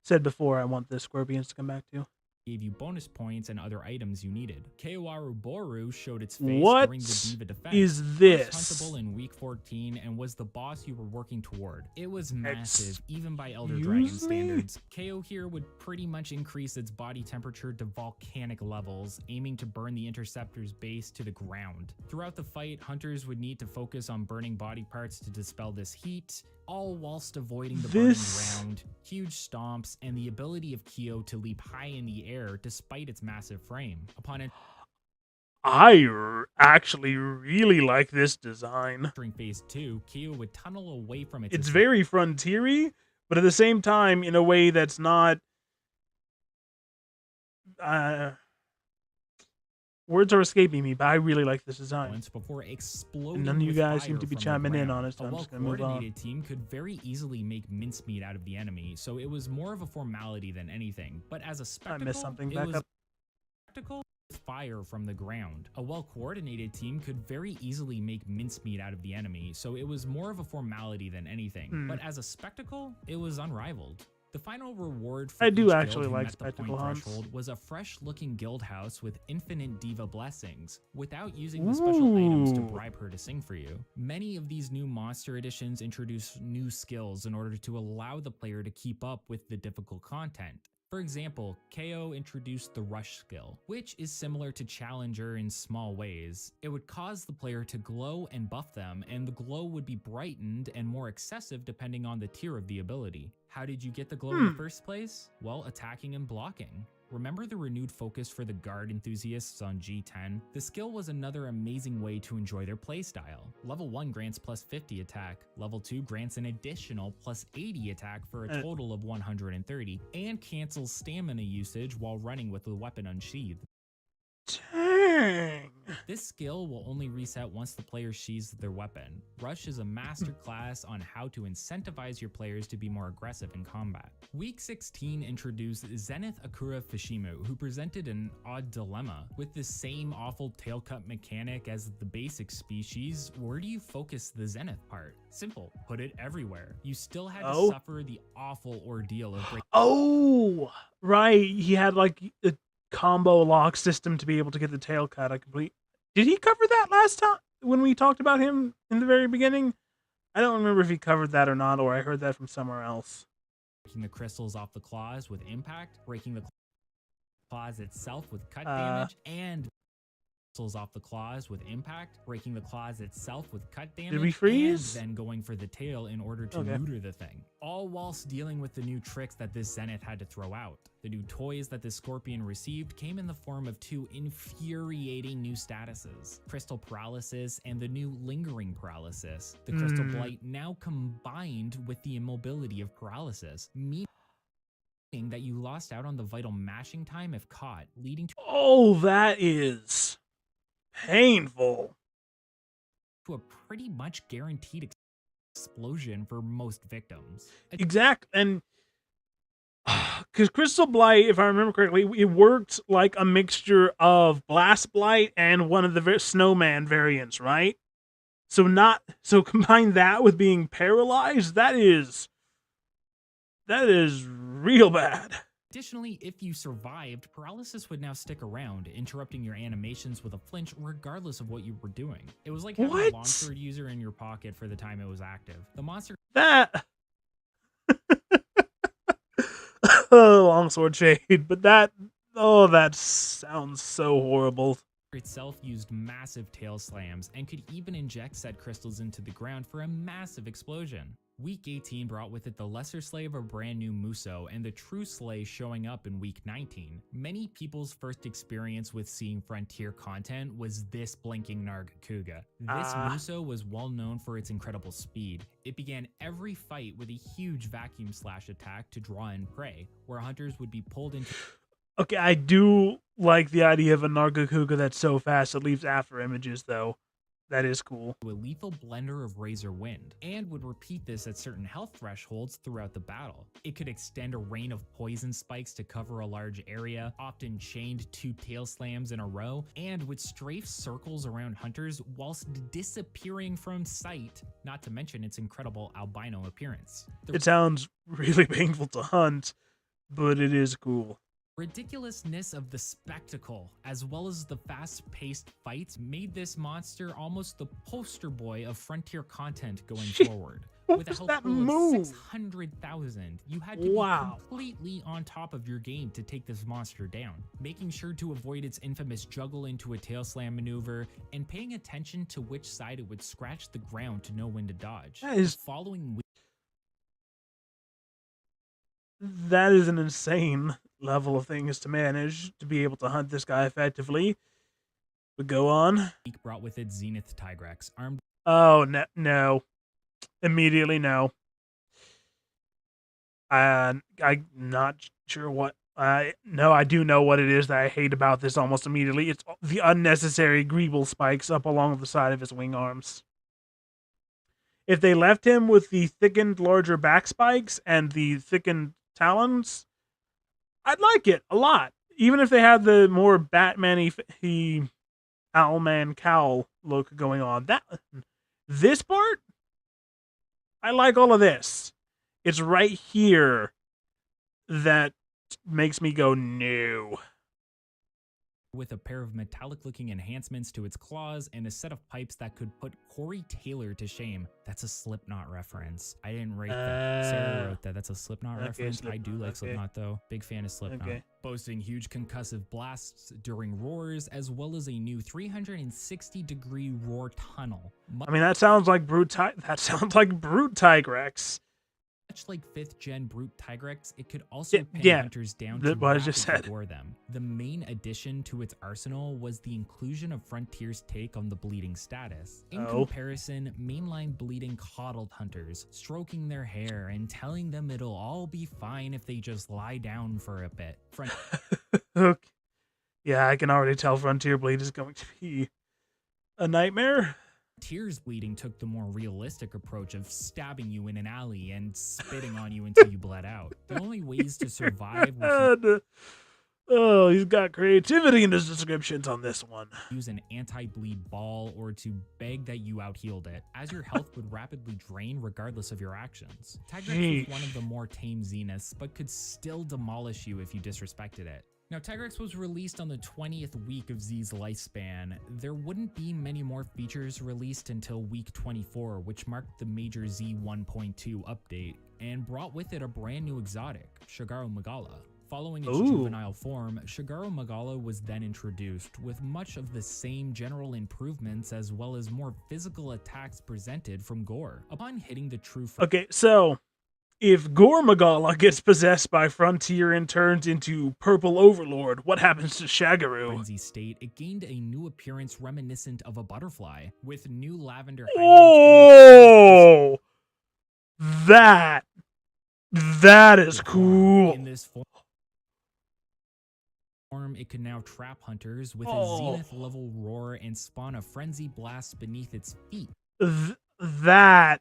Said before, I want the scorpions to come back too. gave you bonus points and other items you needed. KHEZU Boru showed its face What during the Diva defense. is It was this? huntable in week 14 and was the boss you were working toward. It was massive, even by Elder Dragon standards. KO here would pretty much increase its body temperature to volcanic levels, aiming to burn the Interceptor's base to the ground. Throughout the fight, hunters would need to focus on burning body parts to dispel this heat, all whilst avoiding the burning ground, huge stomps, and the ability of Kyo to leap high in the air despite its massive frame. Upon actually really like this design. entering phase 2, Kyo would tunnel away from its It's very frontiery, but at the same time in a way that's not words are escaping me, but I really like this design. before exploding. And none of you with guys fire seem to be from the chiming in ground. on it, so A I'm just gonna move on. well-coordinated team could very easily make mincemeat out of the enemy, so it was more of a formality than anything. But as a spectacle, I missed something. it Back was up. spectacle with fire from the ground. A well-coordinated team could very easily make mincemeat out of the enemy, so it was more of a formality than anything. But as a spectacle, it was unrivaled. The final reward for I do each actually guild who like met the spectacle point hunts. threshold was a fresh-looking guild house with infinite diva blessings, without using the special items to bribe her to sing for you. Many of these new monster editions introduce new skills in order to allow the player to keep up with the difficult content. For example, KO introduced the Rush skill, which is similar to Challenger in small ways. It would cause the player to glow and buff them, and the glow would be brightened and more excessive depending on the tier of the ability. How did you get the glow in the first place? Well, attacking and blocking. Remember the renewed focus for the guard enthusiasts on G10? The skill was another amazing way to enjoy their playstyle. Level 1 grants plus 50 attack, level 2 grants an additional plus 80 attack for a total of 130, and cancels stamina usage while running with the weapon unsheathed. Dang. This skill will only reset once the player sheathes their weapon. Rush is a master class on how to incentivize your players to be more aggressive in combat. Week 16 introduced Zenith Akura Fishimu, who presented an odd dilemma. With the same awful tail cut mechanic as the basic species, where do you focus the Zenith part? Simple, put it everywhere. You still had to suffer the awful ordeal of breaking. Oh, right. He had like a combo lock system to be able to get the tail cut. Did he cover that last time when we talked about him in the very beginning? I don't remember if he covered that or not, or I heard that from somewhere else. Breaking the crystals off the claws with impact, breaking the claws itself with cut damage, and crystals off the claws with impact, breaking the claws itself with cut damage, Did we freeze? and then going for the tail in order to neuter the thing. All whilst dealing with the new tricks that this Zenith had to throw out. The new toys that the Scorpion received came in the form of 2 infuriating new statuses, Crystal Paralysis and the new Lingering Paralysis. The Crystal Blight now combined with the immobility of Paralysis, meaning that you lost out on the vital mashing time if caught, leading Oh, that is painful. to a pretty much guaranteed explosion for most victims. Exact, and because Crystal Blight, if I remember correctly, it worked like a mixture of Blast Blight and one of the Snowman variants, right? So combine that with being paralyzed, that is real bad. Additionally, if you survived, paralysis would now stick around, interrupting your animations with a flinch regardless of what you were doing. It was like having a longsword user in your pocket for the time it was active. The monster longsword shade, but that sounds so horrible. itself used massive tail slams and could even inject said crystals into the ground for a massive explosion. Week 18 brought with it the lesser slay of a brand new Muso and the true slay showing up in week 19. Many people's first experience with seeing Frontier content was this blinking Nargacuga. This Muso was well known for its incredible speed. It began every fight with a huge vacuum slash attack to draw in prey, where hunters would be pulled into... Okay, I do like the idea of a Nargacuga that's so fast it leaves after images, though. That is cool. A lethal blender of Razor Wind, and would repeat this at certain health thresholds throughout the battle. It could extend a rain of poison spikes to cover a large area, often chained 2 tail slams in a row, and would strafe circles around hunters whilst disappearing from sight, not to mention its incredible albino appearance. It sounds really painful to hunt, but it is cool. Ridiculousness of the spectacle, as well as the fast-paced fights, made this monster almost the poster boy of Frontier content going forward. With a health pool of 600,000, you had to be completely on top of your game to take this monster down, making sure to avoid its infamous juggle into a tail slam maneuver, and paying attention to which side it would scratch the ground to know when to dodge. That is an insane level of things to manage to be able to hunt this guy effectively. But go on. Brought with it Zenith Tigrex, armed. Oh no! Immediately no. I'm not sure what. No, I do know what it is that I hate about this almost immediately. It's the unnecessary greeble spikes up along the side of his wing arms. If they left him with the thickened, larger back spikes and the thickened talons, I'd like it a lot. Even if they had the more Batman-y Owlman cowl look going on. This part, I like all of this. It's right here that makes me go, no. With a pair of metallic-looking enhancements to its claws and a set of pipes that could put Corey Taylor to shame. That's a Slipknot reference. I didn't write that. Sarah wrote that. That's a Slipknot reference. I do like Slipknot, though. Big fan of Slipknot. Boasting huge concussive blasts during roars, as well as a new 360-degree roar tunnel. I mean, that sounds like Brute Tigrex. Much like 5th gen Brute Tigrex, it could also pin hunters down to rapidly gore them. The main addition to its arsenal was the inclusion of Frontier's take on the bleeding status. In comparison, mainline bleeding coddled hunters, stroking their hair and telling them it'll all be fine if they just lie down for a bit. Okay. Yeah, I can already tell Frontier Bleed is going to be a nightmare. Tears Bleeding took the more realistic approach of stabbing you in an alley and spitting on you until you bled out. The only ways to survive was oh, he's got creativity in his descriptions on this one. Use an anti-bleed ball or to beg that you out-healed it, as your health would rapidly drain regardless of your actions. Tigrex was one of the more tame Zeniths, but could still demolish you if you disrespected it. Now, Tigrex was released on the 20th week of Z's lifespan. There wouldn't be many more features released until week 24, which marked the major Z 1.2 update, and brought with it a brand new exotic, Shagaru Magala. Following its juvenile form, Shagaru Magala was then introduced, with much of the same general improvements as well as more physical attacks presented from Gore. Upon hitting the true... Okay, so... if Gore Magala gets possessed by Frontier and turns into Purple Overlord, what happens to Shagaru? Frenzy state, it gained a new appearance reminiscent of a butterfly, with new lavender highlights. Oh! That is cool. In this form, it can now trap hunters with a Zenith level roar and spawn a frenzy blast beneath its feet. That...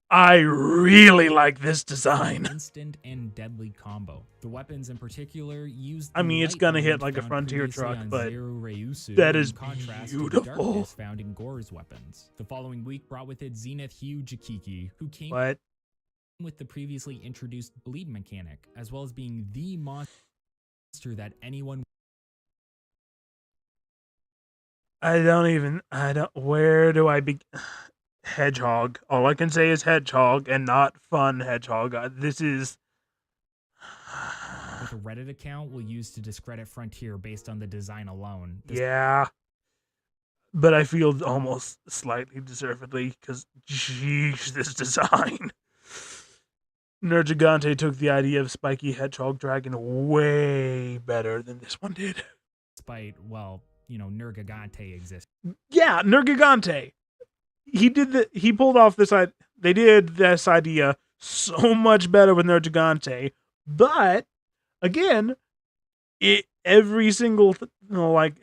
I really like this design. Instant and deadly combo. The weapons in particular use. I mean, it's gonna hit like a Frontier truck, but that is beautiful. Found in Gore's weapons. The following week brought with it Zenith Hugh Jakiki, who came with the previously introduced bleed mechanic, as well as being the monster that anyone. Where do I begin? Hedgehog. All I can say is hedgehog and not fun hedgehog. This is... with a Reddit account will use to discredit Frontier based on the design alone. Yeah. But I feel almost slightly deservedly, because, jeez, this design. Nergigante took the idea of Spiky Hedgehog Dragon way better than this one did. Despite, well, Nergigante exists. Yeah, Nergigante. He pulled off this. They did this idea so much better with Nergigante, but again, every single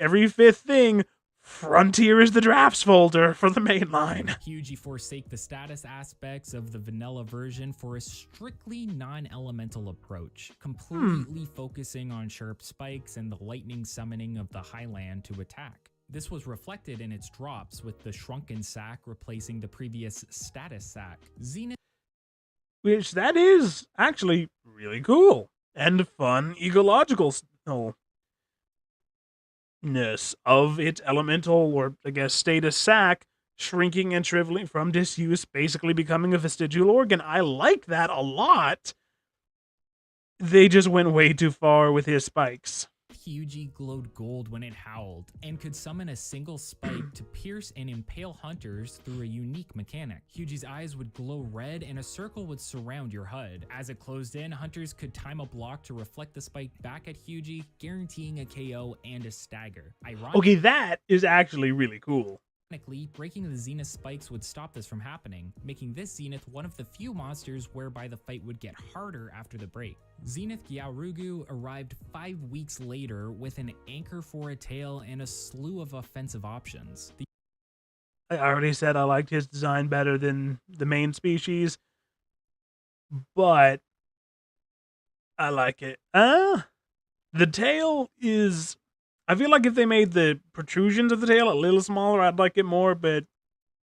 every fifth thing, Frontier is the drafts folder for the main line. KHEZU forsake the status aspects of the vanilla version for a strictly non-elemental approach, completely focusing on sharp spikes and the lightning summoning of the highland to attack. This was reflected in its drops, with the shrunken sack replacing the previous status sack. Zenith, which that is actually really cool and fun ecological of its elemental, or I guess status sack, shrinking and shriveling from disuse, basically becoming a vestigial organ. I like that a lot. They just went way too far with his spikes. KHEZU glowed gold when it howled, and could summon a single spike to pierce and impale hunters through a unique mechanic. KHEZU's eyes would glow red and a circle would surround your HUD. As it closed in, hunters could time a block to reflect the spike back at KHEZU, guaranteeing a KO and a stagger. Okay, that is actually really cool. Breaking the Zenith spikes would stop this from happening, making this Zenith one of the few monsters whereby the fight would get harder after the break. Zenith Gyarugu arrived 5 weeks later with an anchor for a tail and a slew of offensive options. I already said I liked his design better than the main species, but I like it. The tail is... I feel like if they made the protrusions of the tail a little smaller, I'd like it more, but...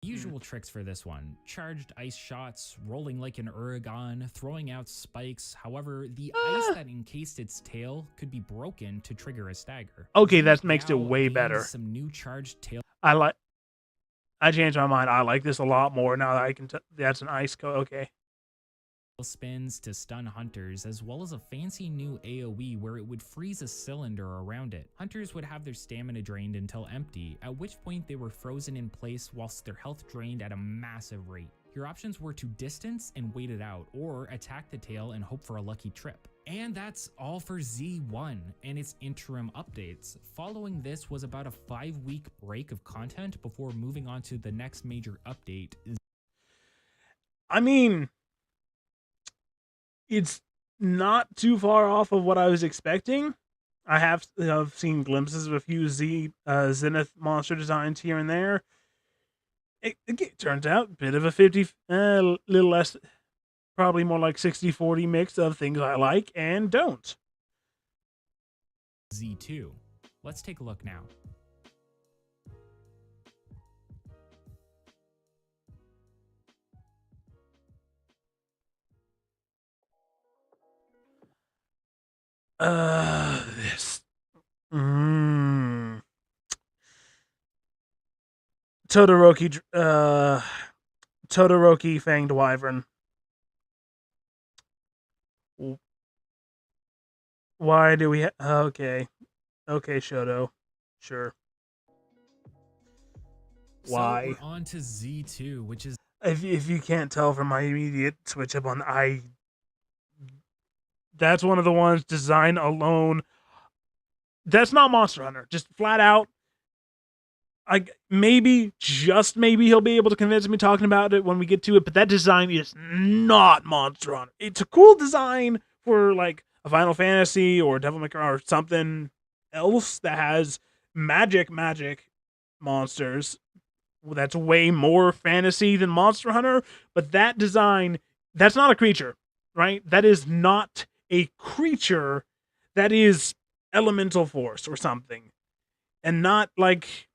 Usual tricks for this one: charged ice shots, rolling like an Uragan, throwing out spikes. However, the ice that encased its tail could be broken to trigger a stagger. Okay, that makes it way better. Some new charged tail. I changed my mind. I like this a lot more now that I can... that's an ice code. Okay. Spins to stun hunters, as well as a fancy new AoE where it would freeze a cylinder around it. Hunters would have their stamina drained until empty, at which point they were frozen in place whilst their health drained at a massive rate. Your options were to distance and wait it out, or attack the tail and hope for a lucky trip. And that's all for Z1 and its interim updates. Following this was about a 5-week break of content before moving on to the next major update. I mean... it's not too far off of what I was expecting. I have seen glimpses of a few Zenith monster designs here and there. It turns out a bit of a 50, little less, probably more like 60-40 mix of things I like and don't. Z2. Let's take a look now. This. Todoroki Fanged Wyvern. Why do we okay. Okay, Shoto. Sure. Why? So we're on to Z2, which is... If you can't tell from my immediate switch up on... that's one of the ones, design alone. That's not Monster Hunter. Just flat out. Just maybe he'll be able to convince me talking about it when we get to it, but that design is not Monster Hunter. It's a cool design for like a Final Fantasy or Devil May Cry or something else that has magic monsters. That's way more fantasy than Monster Hunter, but that design, that's not a creature, right? That is not a creature. That is elemental force or something, and not like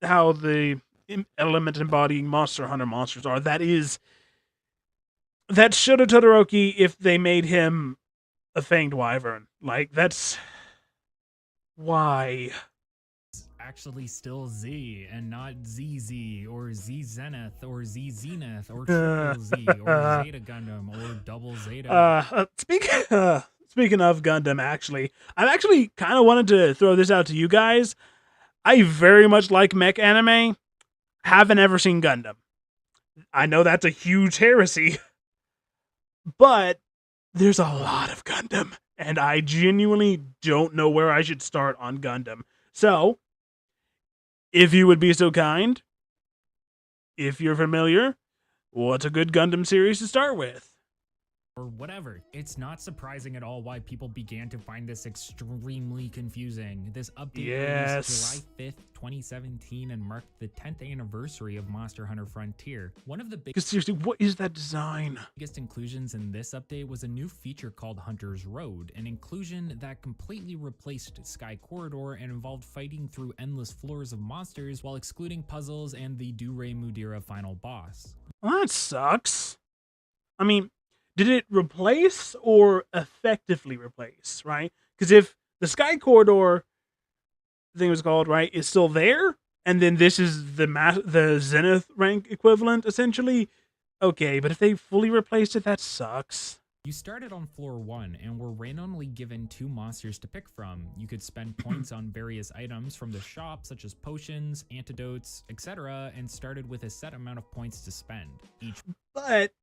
how the element embodying Monster Hunter monsters are. That's Shoto Todoroki if they made him a Fanged Wyvern. Like, that's why. Actually still Z and not ZZ or Z Zenith or Z Zenith or Triple Z or Zeta Gundam or Double Zeta. Speaking of Gundam, actually, I actually kind of wanted to throw this out to you guys. I very much like mech anime. Haven't ever seen Gundam. I know that's a huge heresy, but there's a lot of Gundam, and I genuinely don't know where I should start on Gundam. So, if you would be so kind, if you're familiar, what's a good Gundam series to start with? Or whatever. It's not surprising at all why people began to find this extremely confusing. This update released July 5th, 2017 and marked the 10th anniversary of Monster Hunter Frontier. One of the Because seriously, what is that design? biggest inclusions in this update was a new feature called Hunter's Road, an inclusion that completely replaced Sky Corridor and involved fighting through endless floors of monsters while excluding puzzles and the Durey Mudira final boss. Well, that sucks. I mean, did it replace or effectively replace, right? Because if the Sky Corridor thing was called, right, is still there, and then this is the Zenith rank equivalent, essentially, okay, but if they fully replaced it, that sucks. You started on floor 1 and were randomly given 2 monsters to pick from. You could spend points on various items from the shop such as potions, antidotes, etc. and started with a set amount of points to spend. But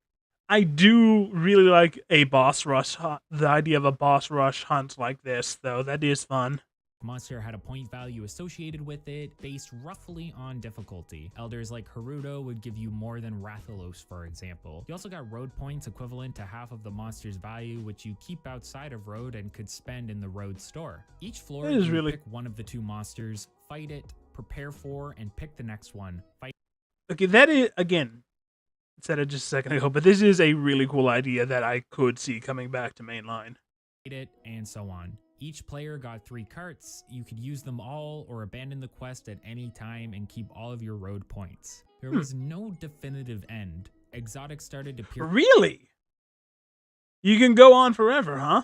I do really like a boss rush the idea of a boss rush hunt like this, though. That is fun. Monster had a point value associated with it, based roughly on difficulty. Elders like Haruto would give you more than Rathalos, for example. You also got road points equivalent to half of the monster's value, which you keep outside of road and could spend in the road store. Each floor, you really pick one of the 2 monsters, fight it, prepare for, and pick the next one. Okay, that is, again, said it just a second ago, but this is a really cool idea that I could see coming back to mainline. It, and so on. Each player got 3 carts. You could use them all or abandon the quest at any time and keep all of your road points. There was no definitive end. Exotics started to appear. Really? You can go on forever, huh?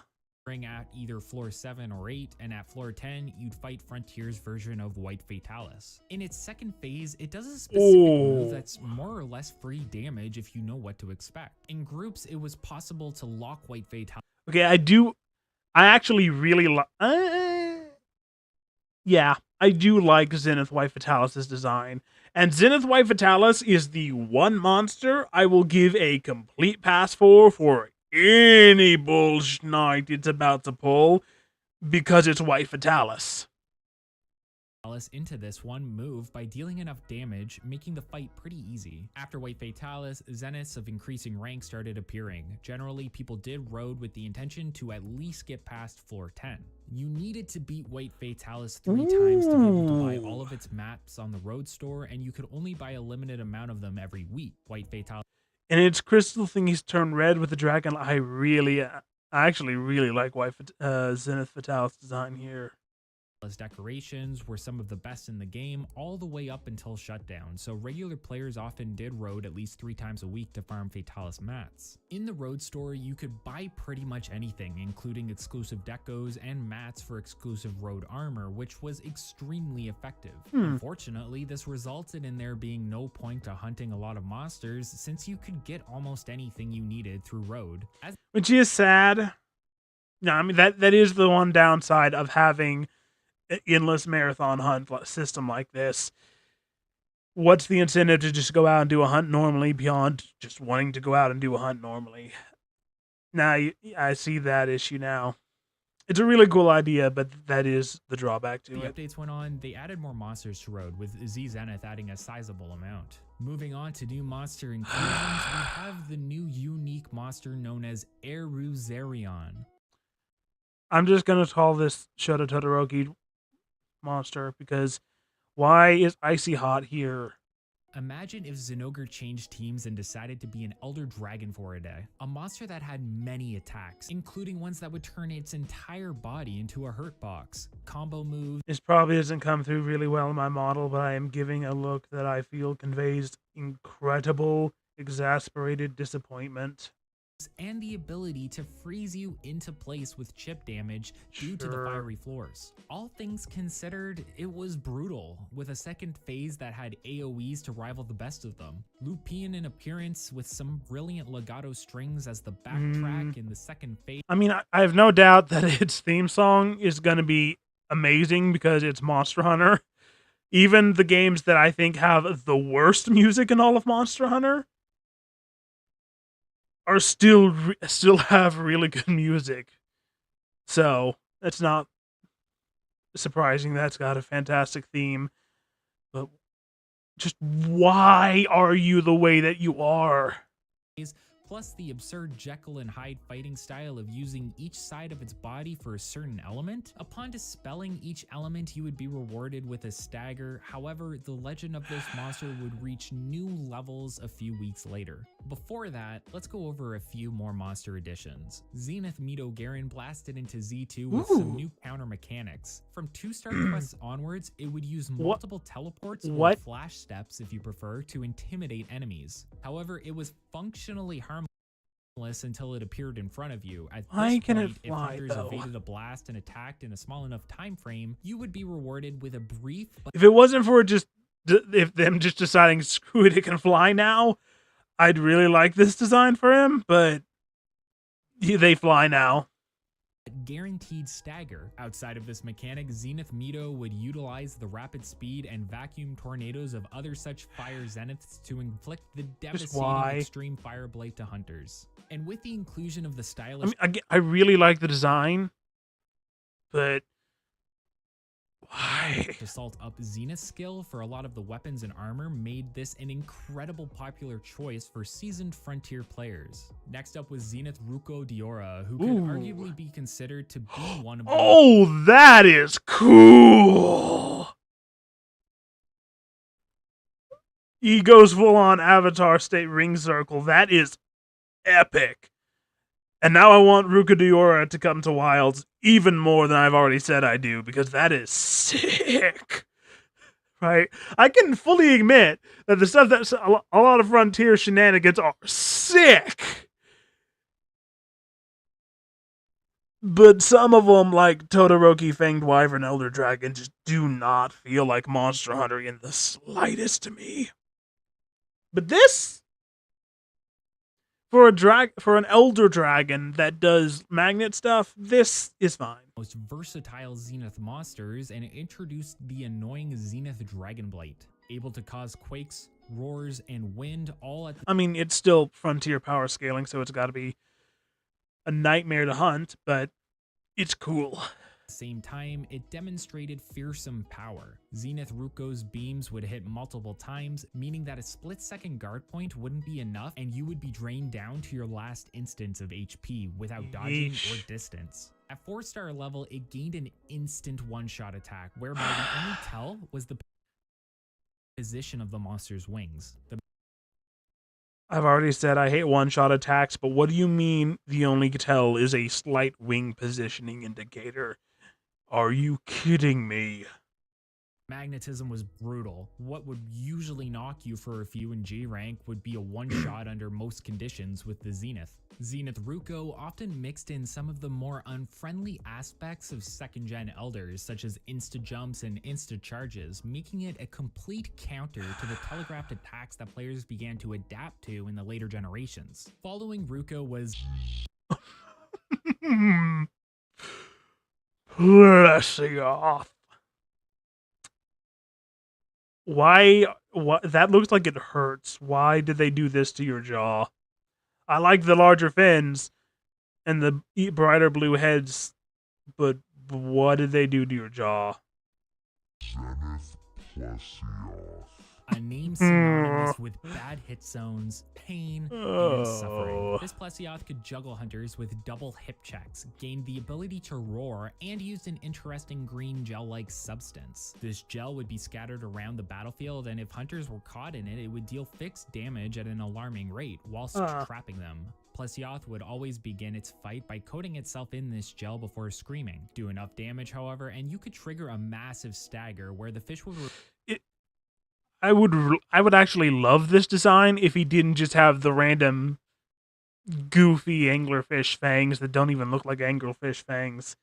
At either floor 7 or 8, and at floor 10, you'd fight Frontier's version of White Fatalis. In its second phase, it does a specific move that's more or less free damage if you know what to expect. In groups, it was possible to lock White Fatalis. Okay, I actually really like, yeah, I do like Zenith White Fatalis' design. And Zenith White Fatalis is the one monster I will give a complete pass for any bullshit it's about to pull, because it's White Fatalis. Into this one move by dealing enough damage, making the fight pretty easy. After White Fatalis, Zeniths of increasing rank started appearing. Generally, people did road with the intention to at least get past floor 10. You needed to beat White Fatalis 3 times to be able to buy all of its maps on the road store, and you could only buy a limited amount of them every week. White Fatalis. And its crystal thingies turn red with the dragon. I actually really like Zenith Fatalis design here. Decorations were some of the best in the game all the way up until shutdown, so regular players often did road at least 3 times a week to farm Fatalis mats. In the road store, you could buy pretty much anything, including exclusive decos and mats for exclusive road armor, which was extremely effective. Unfortunately, this resulted in there being no point to hunting a lot of monsters since you could get almost anything you needed through road. Which is sad. No, I mean, that is the one downside of having endless marathon hunt system like this. What's the incentive to just go out and do a hunt normally beyond just wanting to go out and do a hunt normally? Now I see that issue now. It's a really cool idea, but that is the drawback to it. The updates went on, they added more monsters to road, with Z Zenith adding a sizable amount. Moving on to new monster inclusions, we have the new unique monster known as Eruzerion. I'm just gonna call this Shota Todoroki monster, because why is Icy Hot here? Imagine if Zenogre changed teams and decided to be an Elder Dragon for a day. A monster that had many attacks, including ones that would turn its entire body into a hurt box. Combo moves. This probably doesn't come through really well in my model, but I am giving a look that I feel conveys incredible, exasperated disappointment. and the ability to freeze you into place with chip damage due to the fiery floors. All things considered, it was brutal, with a second phase that had AoEs to rival the best of them. Lupin in appearance with some brilliant legato strings as the backtrack in the second phase. I mean, I have no doubt that its theme song is going to be amazing because it's Monster Hunter. Even the games that I think have the worst music in all of Monster Hunter are still have really good music. So that's not surprising. That's got a fantastic theme. But just why are you the way that you are? Plus the absurd Jekyll and Hyde fighting style of using each side of its body for a certain element. Upon dispelling each element, you would be rewarded with a stagger. However, the legend of this monster would reach new levels a few weeks later. Before that, let's go over a few more monster additions. Zenith Mito Garen blasted into Z2 with some new counter mechanics. From 2-star quests onwards, it would use multiple teleports or flash steps if you prefer to intimidate enemies. However, it was functionally harmless until it appeared in front of you. At this point, if hunters evaded a blast and attacked in a small enough time frame, you would be rewarded with a brief. If it wasn't for if them just deciding screw it can fly now, I'd really like this design for him, but they fly now. Guaranteed stagger. Outside of this mechanic, Zenith Mito would utilize the rapid speed and vacuum tornadoes of other such fire zeniths to inflict the devastating extreme fire blade to hunters. And with the inclusion of the stylish, I really like the design, but why? Assault Up Zenith skill for a lot of the weapons and armor made this an incredible popular choice for seasoned Frontier players. Next up was Zenith Ruko Diora, who could arguably be considered to be one of the— Oh, that is cool! He goes full on Avatar State Ring Circle. That is epic. And now I want Ruka Diora to come to Wilds even more than I've already said I do, because that is sick. Right? I can fully admit that the stuff that's a lot of Frontier shenanigans are sick. But some of them, like Todoroki, Fanged Wyvern, Elder Dragon, just do not feel like Monster Hunter in the slightest to me. But this, for an Elder Dragon that does magnet stuff, this is fine. Most versatile Zenith monsters, and it introduced the annoying Zenith Dragonblight, able to cause quakes, roars, and wind all at the— I mean, it's still Frontier power scaling, so it's got to be a nightmare to hunt, but it's cool. Same time, it demonstrated fearsome power. Zenith Ruko's beams would hit multiple times, meaning that a split-second guard point wouldn't be enough and you would be drained down to your last instance of HP without dodging or distance. At 4-star level, it gained an instant one-shot attack, whereby the only tell was the position of the monster's wings. I've already said I hate one-shot attacks, but what do you mean the only tell is a slight wing positioning indicator? Are you kidding me? Magnetism was brutal. What would usually knock you for a few in G rank would be a one-shot under most conditions with the Zenith. Zenith Ruko often mixed in some of the more unfriendly aspects of second-gen Elders, such as insta-jumps and insta-charges, making it a complete counter to the telegraphed attacks that players began to adapt to in the later generations. Following Ruko was Plesioth. Why? What? That looks like it hurts. Why did they do this to your jaw? I like the larger fins and the brighter blue heads, but what did they do to your jaw? Zenith Plesioth. a name synonymous with bad hit zones, pain, and suffering. This Plesioth could juggle hunters with double hip checks, gained the ability to roar, and used an interesting green gel-like substance. This gel would be scattered around the battlefield, and if hunters were caught in it, it would deal fixed damage at an alarming rate, whilst trapping them. Plesioth would always begin its fight by coating itself in this gel before screaming. Do enough damage, however, and you could trigger a massive stagger where the fish would... I would actually love this design if he didn't just have the random goofy anglerfish fangs that don't even look like anglerfish fangs.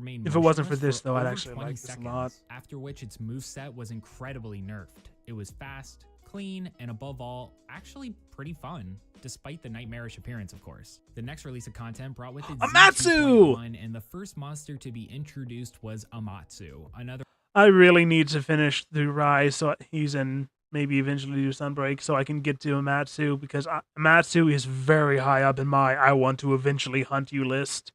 If it wasn't for this, though, I'd actually like this a lot. After which its moveset was incredibly nerfed. It was fast, clean, and above all, actually pretty fun, despite the nightmarish appearance, of course. The next release of content brought with it Amatsu! Z2.1, and the first monster to be introduced was Amatsu, another... I really need to finish through Rise, so he's in, maybe eventually do Sunbreak, so I can get to Amatsu, because Amatsu is very high up in my I want to eventually hunt you list.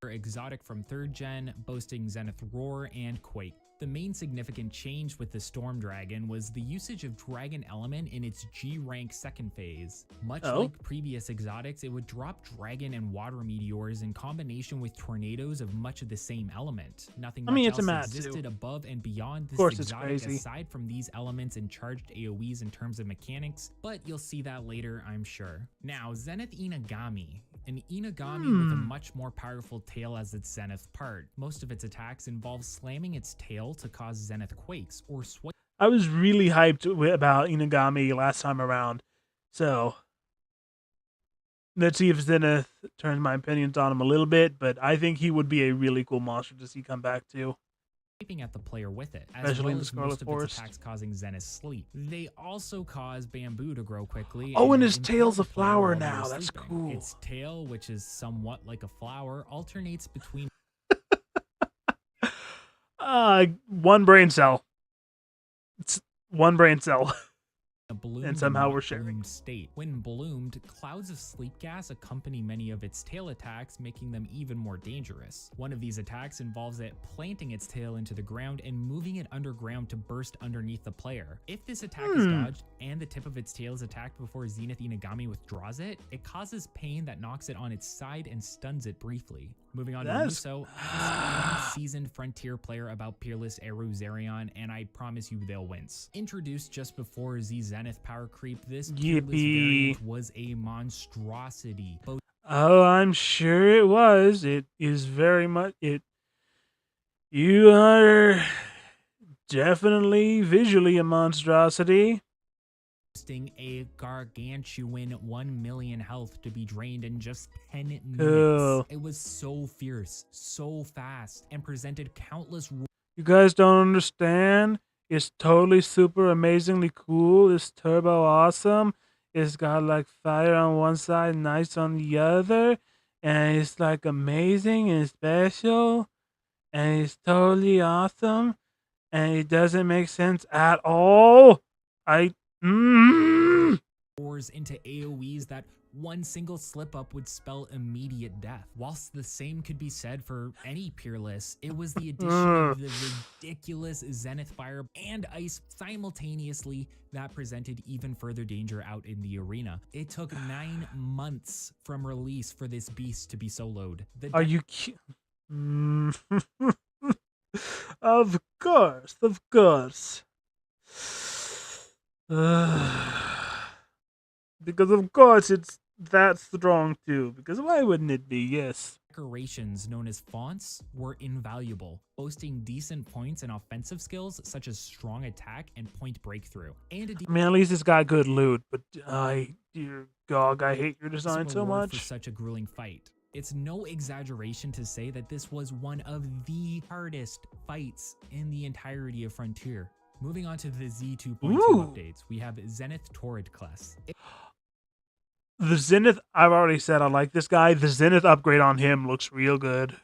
Exotic from 3rd gen, boasting Zenith Roar and Quake. The main significant change with the Storm Dragon was the usage of Dragon Element in its G-Rank 2nd phase. Much like previous exotics, it would drop Dragon and Water Meteors in combination with tornadoes of much of the same element. Nothing much else existed above and beyond this exotic aside from these elements and charged AoEs in terms of mechanics, but you'll see that later, I'm sure. Now, Zenith Inagami. An Inagami with a much more powerful tail as its Zenith part. Most of its attacks involve slamming its tail to cause Zenith quakes or swipe. I was really hyped about Inagami last time around, so let's see if Zenith turns my opinions on him a little bit, but I think he would be a really cool monster to see come back to. At the player with it, especially in the Scarlet Forest. Its attacks causing Zenith sleep. They also cause bamboo to grow quickly. Oh, and his tail's a flower now. That's cool. Its tail, which is somewhat like a flower, alternates between one brain cell. It's one brain cell. And somehow we're sharing. State. When bloomed, clouds of sleep gas accompany many of its tail attacks, making them even more dangerous. One of these attacks involves it planting its tail into the ground and moving it underground to burst underneath the player. If this attack is dodged and the tip of its tail is attacked before Zenith Inagami withdraws it, it causes pain that knocks it on its side and stuns it briefly. Moving on to NOOOO, ask any seasoned Frontier player about Peerless Eru Zerion, and I promise you they'll wince. Introduced just before Z Zenith power creep, this Peerless variant was a monstrosity. Oh, I'm sure it was. It is very much it. You are definitely visually a monstrosity. A gargantuan 1 million health to be drained in just 10 minutes. Cool. It was so fierce, so fast, and presented countless... You guys don't understand? It's totally super amazingly cool. It's turbo awesome. It's got like fire on one side and ice on the other. And it's like amazing and special. And it's totally awesome. And it doesn't make sense at all. Into AoEs that one single slip up would spell immediate death. Whilst the same could be said for any Peerless, it was the addition of the ridiculous Zenith Fire and Ice simultaneously that presented even further danger out in the arena. It took 9 months from release for this beast to be soloed. Are you Of course, of course. Because of course that's strong too. Because why wouldn't it be? Yes. Decorations known as fonts were invaluable, boasting decent points and offensive skills such as strong attack and point breakthrough. And I mean, at least it's got good loot. But dear GOG, I hate your design so much. For such a grueling fight. It's no exaggeration to say that this was one of the hardest fights in the entirety of Frontier. Moving on to the Z2.2 updates, we have Zenith Torrid class. The Zenith, I've already said I like this guy. The Zenith upgrade on him looks real good.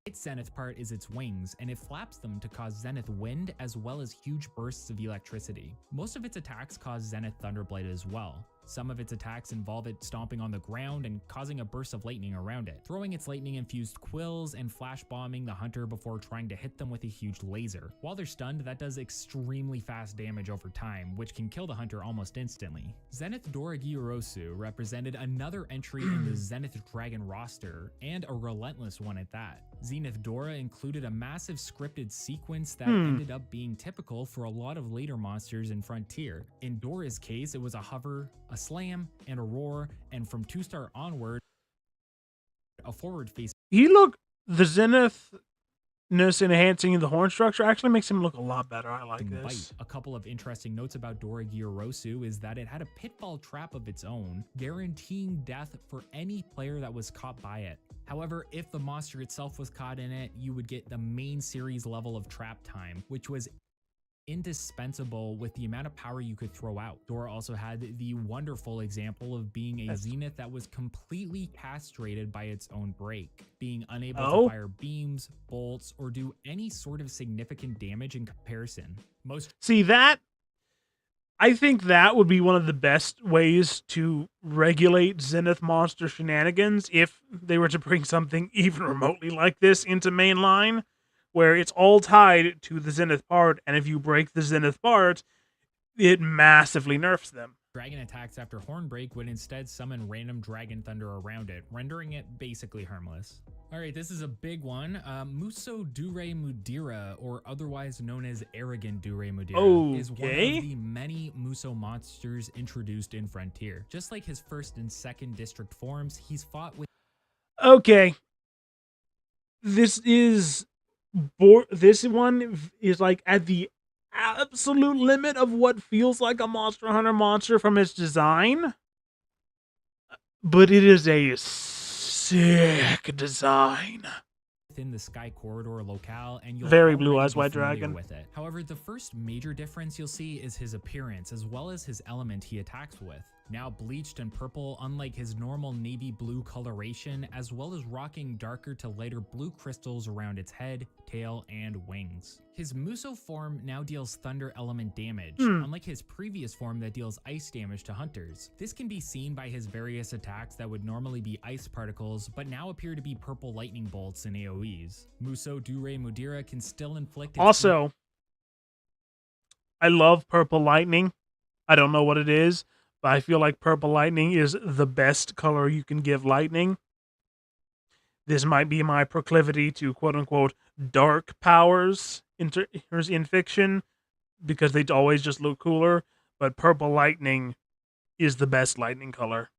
Its Zenith part is its wings, and it flaps them to cause Zenith wind as well as huge bursts of electricity. Most of its attacks cause Zenith Thunderblight as well. Some of its attacks involve it stomping on the ground and causing a burst of lightning around it, throwing its lightning-infused quills and flash bombing the hunter before trying to hit them with a huge laser. While they're stunned, that does extremely fast damage over time, which can kill the hunter almost instantly. Zenith Doragiorosu represented another entry in the Zenith Dragon roster, and a relentless one at that. Zenith Dora included a massive scripted sequence that ended up being typical for a lot of later monsters in Frontier. In Dora's case, it was a hover, a slam, and a roar, and from 2-star onward, a forward face. The Zenith enhancing the horn structure actually makes him look a lot better. I like Bite. this. A couple of interesting notes about Dora Gyorosu is that it had a pitfall trap of its own, guaranteeing death for any player that was caught by it. However, if the monster itself was caught in it, you would get the main series level of trap time, which was indispensable with the amount of power you could throw out. Dora also had the wonderful example of being a Zenith that was completely castrated by its own break, being unable to fire beams, bolts, or do any sort of significant damage in comparison. See that? I think that would be one of the best ways to regulate Zenith monster shenanigans if they were to bring something even remotely like this into mainline, where it's all tied to the Zenith part, and if you break the Zenith part, it massively nerfs them. Dragon attacks after Hornbreak would instead summon random Dragon Thunder around it, rendering it basically harmless. Alright, this is a big one. Muso Dure Mudira, or otherwise known as Arrogant Dure Mudira, is one of the many Muso monsters introduced in Frontier. Just like his first and second district forms, he's fought with... Okay. This one is like at the absolute limit of what feels like a Monster Hunter monster from its design, but it is a sick design. Within the Sky Corridor locale, and you'll very Blue Eyes White Dragon with it. However, the first major difference you'll see is his appearance as well as his element he attacks with. Now bleached and purple, unlike his normal navy blue coloration, as well as rocking darker to lighter blue crystals around its head, tail, and wings. His Muso form now deals thunder element damage, unlike his previous form that deals ice damage to hunters. This can be seen by his various attacks that would normally be ice particles, but now appear to be purple lightning bolts and AoEs. Muso Dure Mudira can still inflict... Also, I love purple lightning. I don't know what it is, but I feel like purple lightning is the best color you can give lightning. This might be my proclivity to quote-unquote dark powers in fiction, because they always just look cooler, but purple lightning is the best lightning color.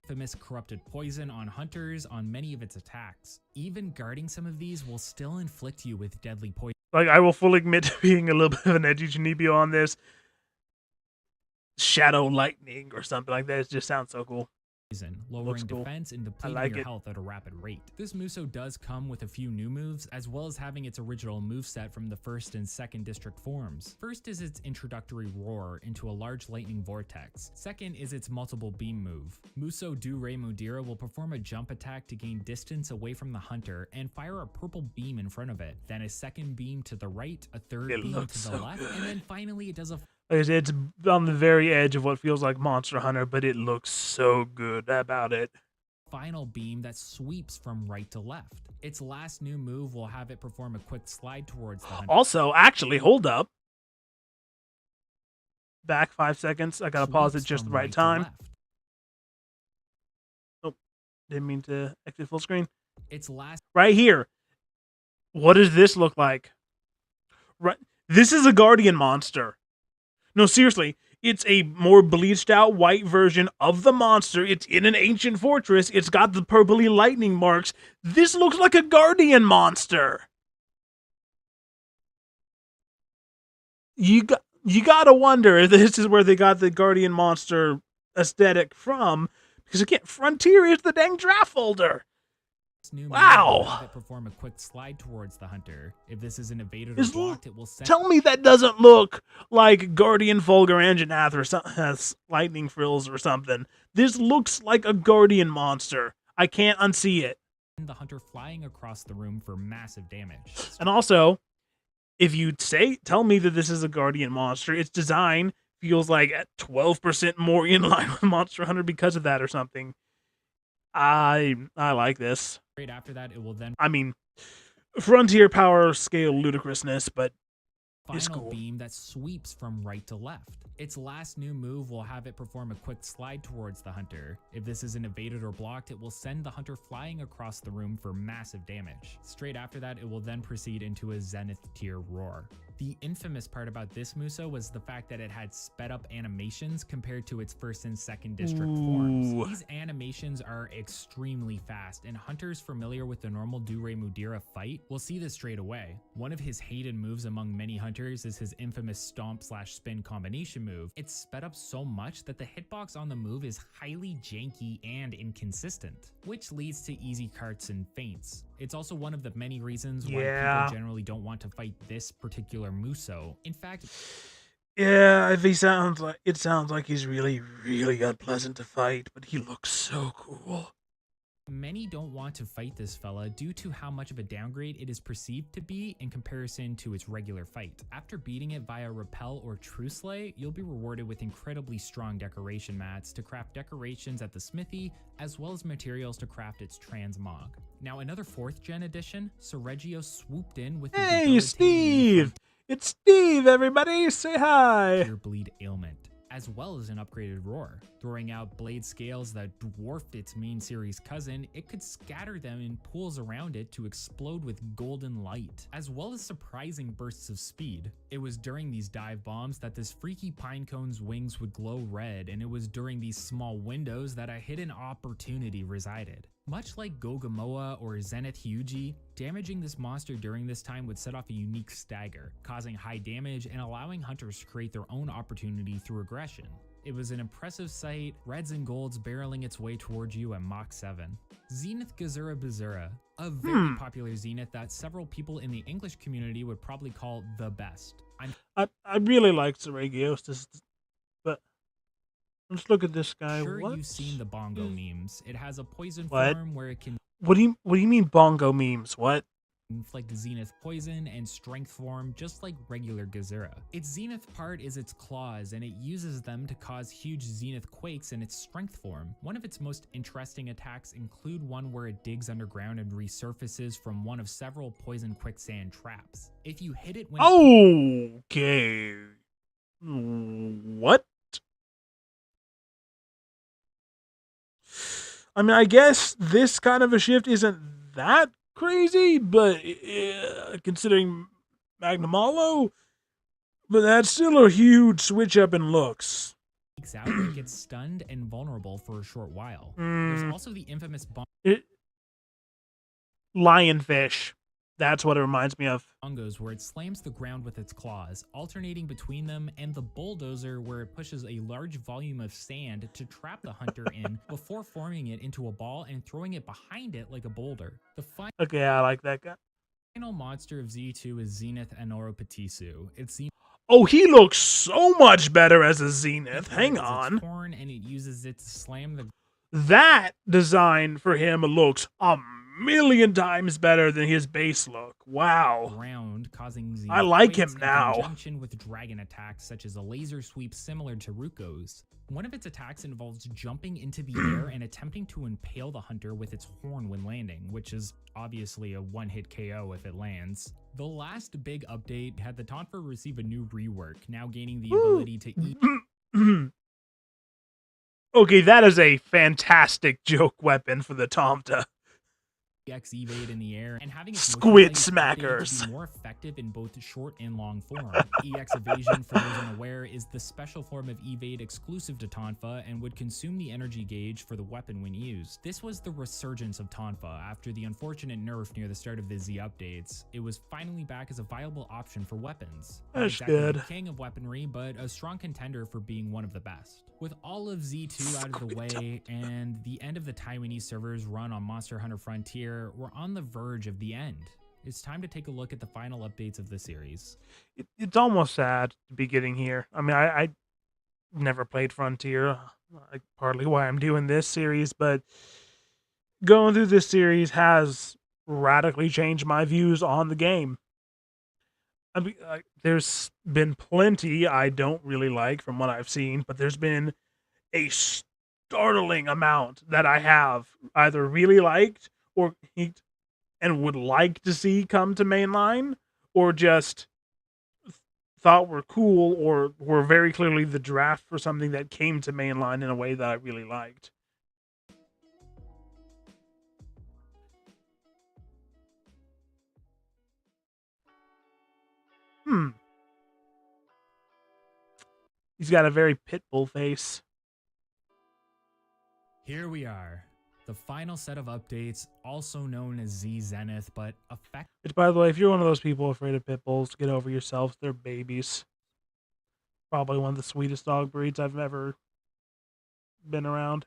Infamous corrupted poison on hunters on many of its attacks. Even guarding some of these will still inflict you with deadly poison. Like, I will fully admit to being a little bit of an edgy Chinibio on this. Shadow lightning or something like that. It just sounds so cool. Lowering defense and depleting your health at a rapid rate. This Muso does come with a few new moves, as well as having its original moveset from the first and second district forms. First is its introductory roar into a large lightning vortex. Second is its multiple beam move. Muso Dure Mudira will perform a jump attack to gain distance away from the hunter and fire a purple beam in front of it. Then a second beam to the right, a third beam to the left, and then finally it does a... It's on the very edge of what feels like Monster Hunter, but it looks so good about it. Final beam that sweeps from right to left. Its last new move will have it perform a quick slide towards the hunter. Also, actually, hold up. Back 5 seconds. I gotta pause at just the right time. Oh, didn't mean to exit full screen. Its last... Right here. What does this look like? Right. This is a Guardian monster. No, seriously, it's a more bleached out white version of the monster. It's in an ancient fortress. It's got the purpley lightning marks. This looks like a Guardian monster. You gotta wonder if this is where they got the Guardian monster aesthetic from, because again, Frontier is the dang draft folder. Wow! Perform a quick slide towards the hunter. If this is an evaded or blocked, it will send... Tell me that doesn't look like Guardian Fulgur Anjanath or has lightning frills or something. This looks like a Guardian monster. I can't unsee it. The hunter flying across the room for massive damage. And also, if you tell me that this is a Guardian monster, its design feels like at 12% more in line with Monster Hunter because of that or something. I like this. Right after that, it will then... I mean, Frontier power scale ludicrousness, but it's cool. Beam that sweeps from right to left. Its last new move will have it perform a quick slide towards the hunter. If this isn't evaded or blocked, it will send the hunter flying across the room for massive damage. Straight after that, it will then proceed into a Zenith tier roar. The infamous part about this Muso was the fact that it had sped up animations compared to its first and second district forms. These animations are extremely fast, and hunters familiar with the normal Dure Mudira fight will see this straight away. One of his hated moves among many hunters is his infamous stomp/spin combination move. It's sped up so much that the hitbox on the move is highly janky and inconsistent, which leads to easy carts and feints. It's also one of the many reasons why people generally don't want to fight this particular Muso. In fact, if he sounds like he's really, really unpleasant to fight, but he looks so cool. many don't want to fight this fella due to how much of a downgrade it is perceived to be in comparison to its regular fight. After beating it via Repel or True Slay, you'll be rewarded with incredibly strong decoration mats to craft decorations at the smithy, as well as materials to craft its transmog. Now another 4th gen edition, Sergio swooped in with the Hey Steve! It's Steve, everybody! Say hi! Pure Bleed ailment, as well as an upgraded roar. Throwing out blade scales that dwarfed its main series cousin, it could scatter them in pools around it to explode with golden light, as well as surprising bursts of speed. It was during these dive bombs that this freaky pinecone's wings would glow red, and it was during these small windows that a hidden opportunity resided. Much like Gogamoa or Zenith Hyuji, damaging this monster during this time would set off a unique stagger, causing high damage and allowing hunters to create their own opportunity through aggression. It was an impressive sight, reds and golds barreling its way towards you at Mach 7. Zenith Gazura Bazura, a very popular Zenith that several people in the English community would probably call the best. I really like Sergio, but let's look at this guy. Sure, you've seen the bongo memes. It has a poison What? form where it can What do you mean bongo memes? What? inflict Zenith poison and strength form just like regular Gazura. Its Zenith part is its claws, and it uses them to cause huge Zenith quakes in its strength form. One of its most interesting attacks include one where it digs underground and resurfaces from one of several poison quicksand traps. If you hit it when Okay. What? I mean, I guess this kind of a shift isn't that crazy, but considering Magnamalo, but that's still a huge switch up in looks. out, it gets stunned and vulnerable for a short while. There's also the infamous Lionfish. That's what it reminds me of. bongos where it slams the ground with its claws, alternating between them, and the bulldozer where it pushes a large volume of sand to trap the hunter in before forming it into a ball and throwing it behind it like a boulder. The Okay, I like that guy. final monster of Z2 is Zenith Anoropatisu. It's Oh, he looks so much better as a Zenith. Hang on. Its horn, and it uses it to slam the That design for him looks a million times better than his base look. Wow. ground, causing Zenith I like quakes him in now. conjunction with dragon attacks such as a laser sweep similar to Ruko's. One of its attacks involves jumping into the air and attempting to impale the hunter with its horn when landing, which is obviously a one-hit KO if it lands. The last big update had the Tonfa receive a new rework, now gaining the ability to eat Okay, that is a fantastic joke weapon for the Tomta. EX evade in the air, and having its Squid motion blades updated smackers. to be more effective in both short and long form. EX evasion, for those unaware, is the special form of evade exclusive to Tonfa and would consume the energy gauge for the weapon when used. This was the resurgence of Tonfa after the unfortunate nerf near the start of the Z updates. It was finally back as a viable option for weapons. Not That's exactly good. the king of weaponry, but a strong contender for being one of the best. With all of Z2 out of the way and the end of the Taiwanese servers run on Monster Hunter Frontier, we're on the verge of the end. It's time to take a look at the final updates of the series. It's almost sad to be getting here. I mean, I never played Frontier, partly why I'm doing this series, but going through this series has radically changed my views on the game. I mean, there's been plenty I don't really like from what I've seen, but there's been a startling amount that I have either really liked or hate and would like to see come to mainline, or just thought were cool or were very clearly the draft for something that came to mainline in a way that I really liked. He's got a very pit bull face. Here we are. The final set of updates, also known as Z Zenith, but effective. Which, by the way, if you're one of those people afraid of pit bulls, get over yourselves. They're babies. Probably one of the sweetest dog breeds I've ever been around.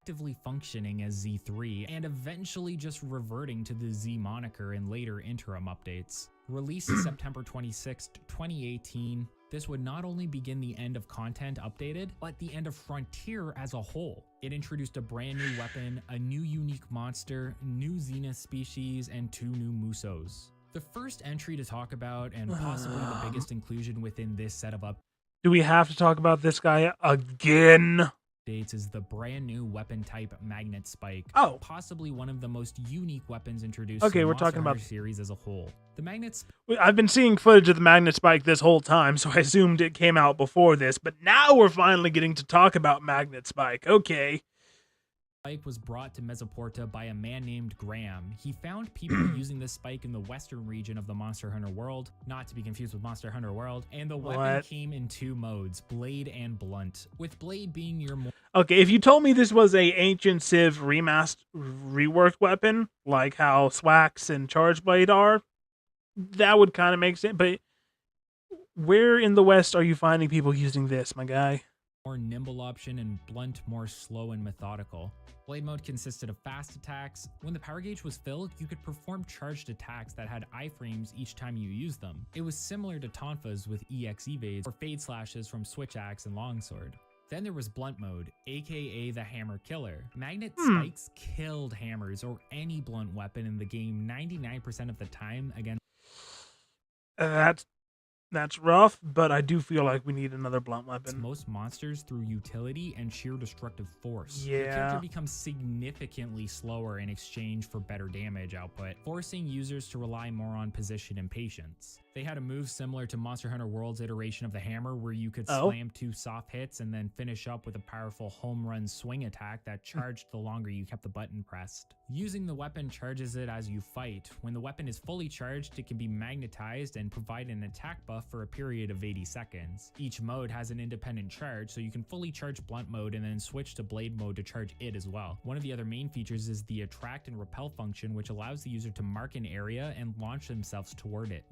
Actively functioning as Z3 and eventually just reverting to the Z moniker in later interim updates. Released September 26, 2018, this would not only begin the end of content updated, but the end of Frontier as a whole. It introduced a brand new weapon, a new unique monster, new Zenith species, and 2 new Musos. The first entry to talk about, and possibly the biggest inclusion within this set of updates, do we have to talk about this guy again? Is the brand new weapon type Magnet Spike. Oh, possibly one of the most unique weapons introduced okay, to the we're Monster talking Hunter about series as a whole. The Magnet I've been seeing footage of the Magnet Spike this whole time, so I assumed it came out before this, but now we're finally getting to talk about Magnet Spike. Okay. Spike was brought to Mesoporta by a man named Graham. He found people using this spike in the western region of the Monster Hunter world, not to be confused with Monster Hunter World, and the weapon came in 2 modes, Blade and Blunt, with Blade being your more... Okay, if you told me this was a Ancient Civ reworked weapon, like how Swax and Charge Blade are, that would kind of make sense, but where in the West are you finding people using this, my guy? More nimble option, and Blunt more slow and methodical. Blade mode consisted of fast attacks. When the power gauge was filled, you could perform charged attacks that had iframes each time you used them. It was similar to Tonfa's with EX evades or fade slashes from Switch Axe and Longsword. Then there was Blunt mode, aka the Hammer Killer. Magnet Spikes killed hammers or any blunt weapon in the game 99% of the time against... That's rough, but I do feel like we need another blunt weapon. Most monsters through utility and sheer destructive force. Yeah. Your character becomes significantly slower in exchange for better damage output, forcing users to rely more on position and patience. They had a move similar to Monster Hunter World's iteration of the hammer, where you could slam 2 soft hits and then finish up with a powerful home run swing attack that charged the longer you kept the button pressed. Using the weapon charges it as you fight. When the weapon is fully charged, it can be magnetized and provide an attack buff for a period of 80 seconds. Each mode has an independent charge, so you can fully charge Blunt mode and then switch to Blade mode to charge it as well. One of the other main features is the attract and repel function, which allows the user to mark an area and launch themselves toward it.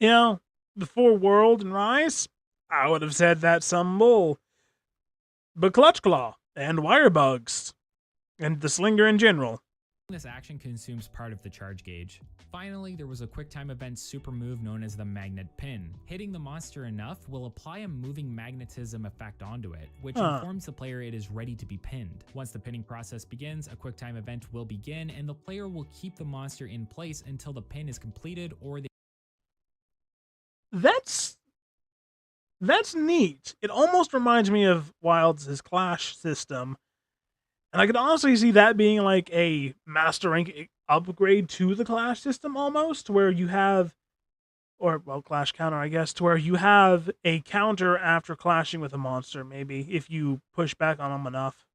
You know, before World and Rise, I would have said that's some bull. But Clutch Claw and Wire Bugs and the Slinger in general. This action consumes part of the charge gauge. Finally, there was a quick time event super move known as the Magnet Pin. Hitting the monster enough will apply a moving magnetism effect onto it, which informs the player it is ready to be pinned. Once the pinning process begins, a quick time event will begin, and the player will keep the monster in place until the pin is completed or they... That's neat. It almost reminds me of Wild's Clash system. And I could honestly see that being like a master rank upgrade to the Clash system almost, where you have, or well, Clash counter, I guess, to where you have a counter after clashing with a monster, maybe, if you push back on them enough.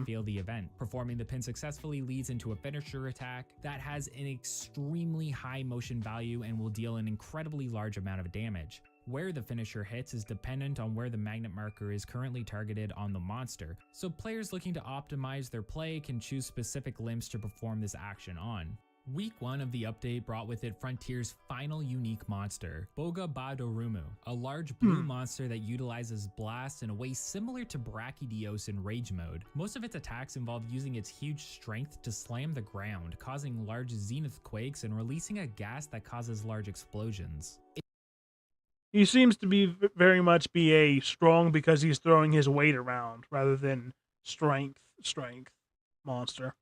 fail the event. Performing the pin successfully leads into a finisher attack that has an extremely high motion value and will deal an incredibly large amount of damage. Where the finisher hits is dependent on where the magnet marker is currently targeted on the monster, so players looking to optimize their play can choose specific limbs to perform this action on. Week 1 of the update brought with it Frontier's final unique monster, Boga Badorumu, a large blue monster that utilizes blasts in a way similar to Brachydios in Rage mode. Most of its attacks involve using its huge strength to slam the ground, causing large zenith quakes and releasing a gas that causes large explosions. He seems to be very much be a strong because he's throwing his weight around rather than strength monster.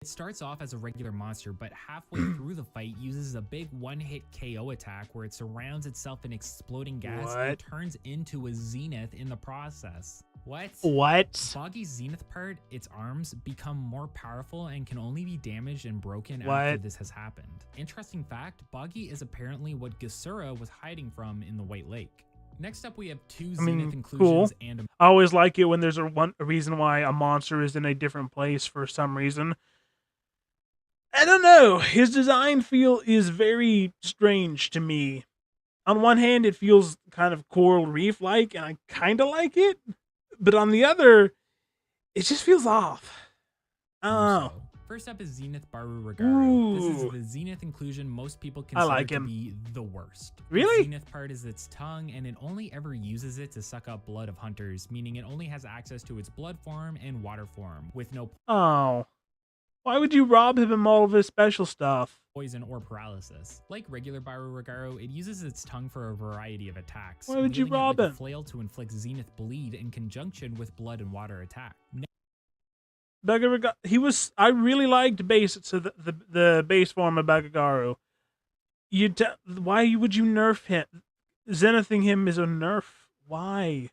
It starts off as a regular monster, but halfway through the fight uses a big one-hit KO attack where it surrounds itself in exploding gas and turns into a zenith in the process. What? Boggy's zenith part, its arms, become more powerful and can only be damaged and broken after this has happened. Interesting fact, Boggy is apparently what Gesura was hiding from in the White Lake. Next up, we have two zenith inclusions and I always like it when there's a reason why a monster is in a different place for some reason. I don't know. His design feel is very strange to me. on one hand, it feels kind of coral reef like, and I kind of like it, but on the other, it just feels off. Oh, First up is Zenith Baru Ragaru. This is ooh, the Zenith inclusion most people I consider like to him. be the worst. Really? The Zenith part is its tongue, and it only ever uses it to suck up blood of hunters, meaning it only has access to its blood form and water form, with no Oh, why would you rob him of all of his special stuff? poison or paralysis. Like regular Baru Ragaru, it uses its tongue for a variety of attacks. Why would you wielding it rob like him? a flail to inflict Zenith bleed in conjunction with blood and water attack. He was. I really liked base. So the base form of Bagagaru. Why would you nerf him? Zenithing him is a nerf. Why?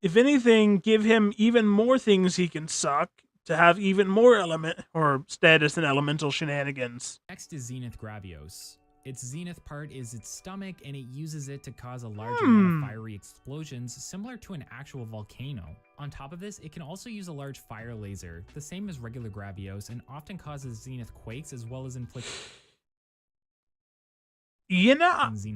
If anything, give him even more things he can suck to have even more element or status and elemental shenanigans. Next is Zenith Gravios. Its Zenith part is its stomach, and it uses it to cause a large amount of fiery explosions, similar to an actual volcano. On top of this, it can also use a large fire laser, the same as regular Gravios, and often causes Zenith quakes as well as inflict Zenith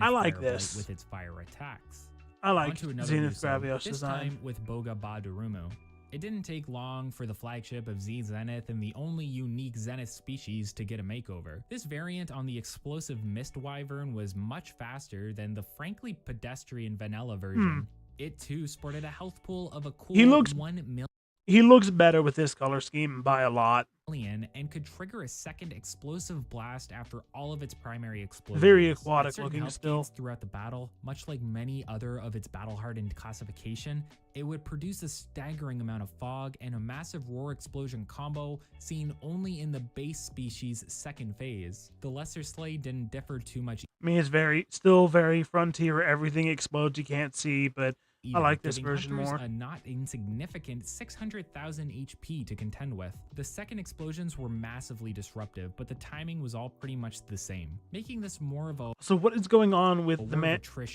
I like Fireblight this. with its fire attacks. I like Onto another Zenith NOOOO, Gravios this design. time with Boga Ba Durumu. It didn't take long for the flagship of Z Zenith and the only unique Zenith species to get a makeover. This variant on the explosive Mist Wyvern was much faster than the frankly pedestrian vanilla version. It too sported a health pool of a cool 1 million. He looks better with this color scheme by a lot. And could trigger a second explosive blast after all of its primary explosions. Very At aquatic certain looking health still. gains throughout the battle, much like many other of its battle-hardened classification, it would produce a staggering amount of fog and a massive roar explosion combo seen only in the base species' second phase. The lesser Slay didn't differ too much. I mean, it's still very frontier. Everything explodes you can't see, but I like this version hunters more. A not insignificant 600,000 HP to contend with. The second explosions were massively disruptive, but the timing was all pretty much the same, making this more of a So what is going on with the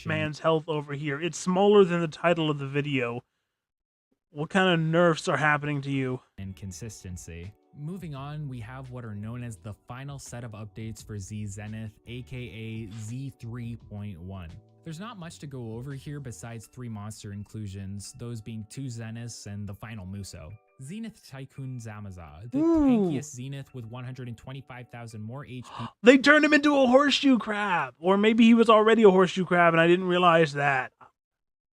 man's health over here? It's smaller than the title of the video. What kind of nerfs are happening to you? and consistency. Moving on, we have what are known as the final set of updates for Z Zenith, aka Z3.1. There's not much to go over here besides 3 monster inclusions, those being 2 Zeniths and the final Muso. Zenith Tycoon Zamaza, the tankiest Zenith with 125,000 more HP. They turned him into a horseshoe crab! Or maybe he was already a horseshoe crab and I didn't realize that.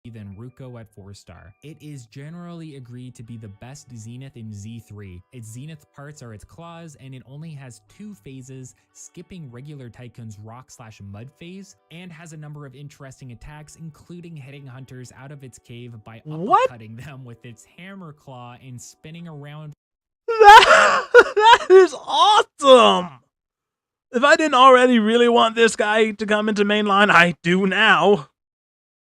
Than Ruko at 4-star. It is generally agreed to be the best Zenith in Z3. Its Zenith parts are its claws, and it only has 2 phases, skipping regular Tycoon's rock/mud phase, and has a number of interesting attacks, including hitting hunters out of its cave by uppercutting them with its hammer claw and spinning around. That is awesome! If I didn't already really want this guy to come into mainline, I do now.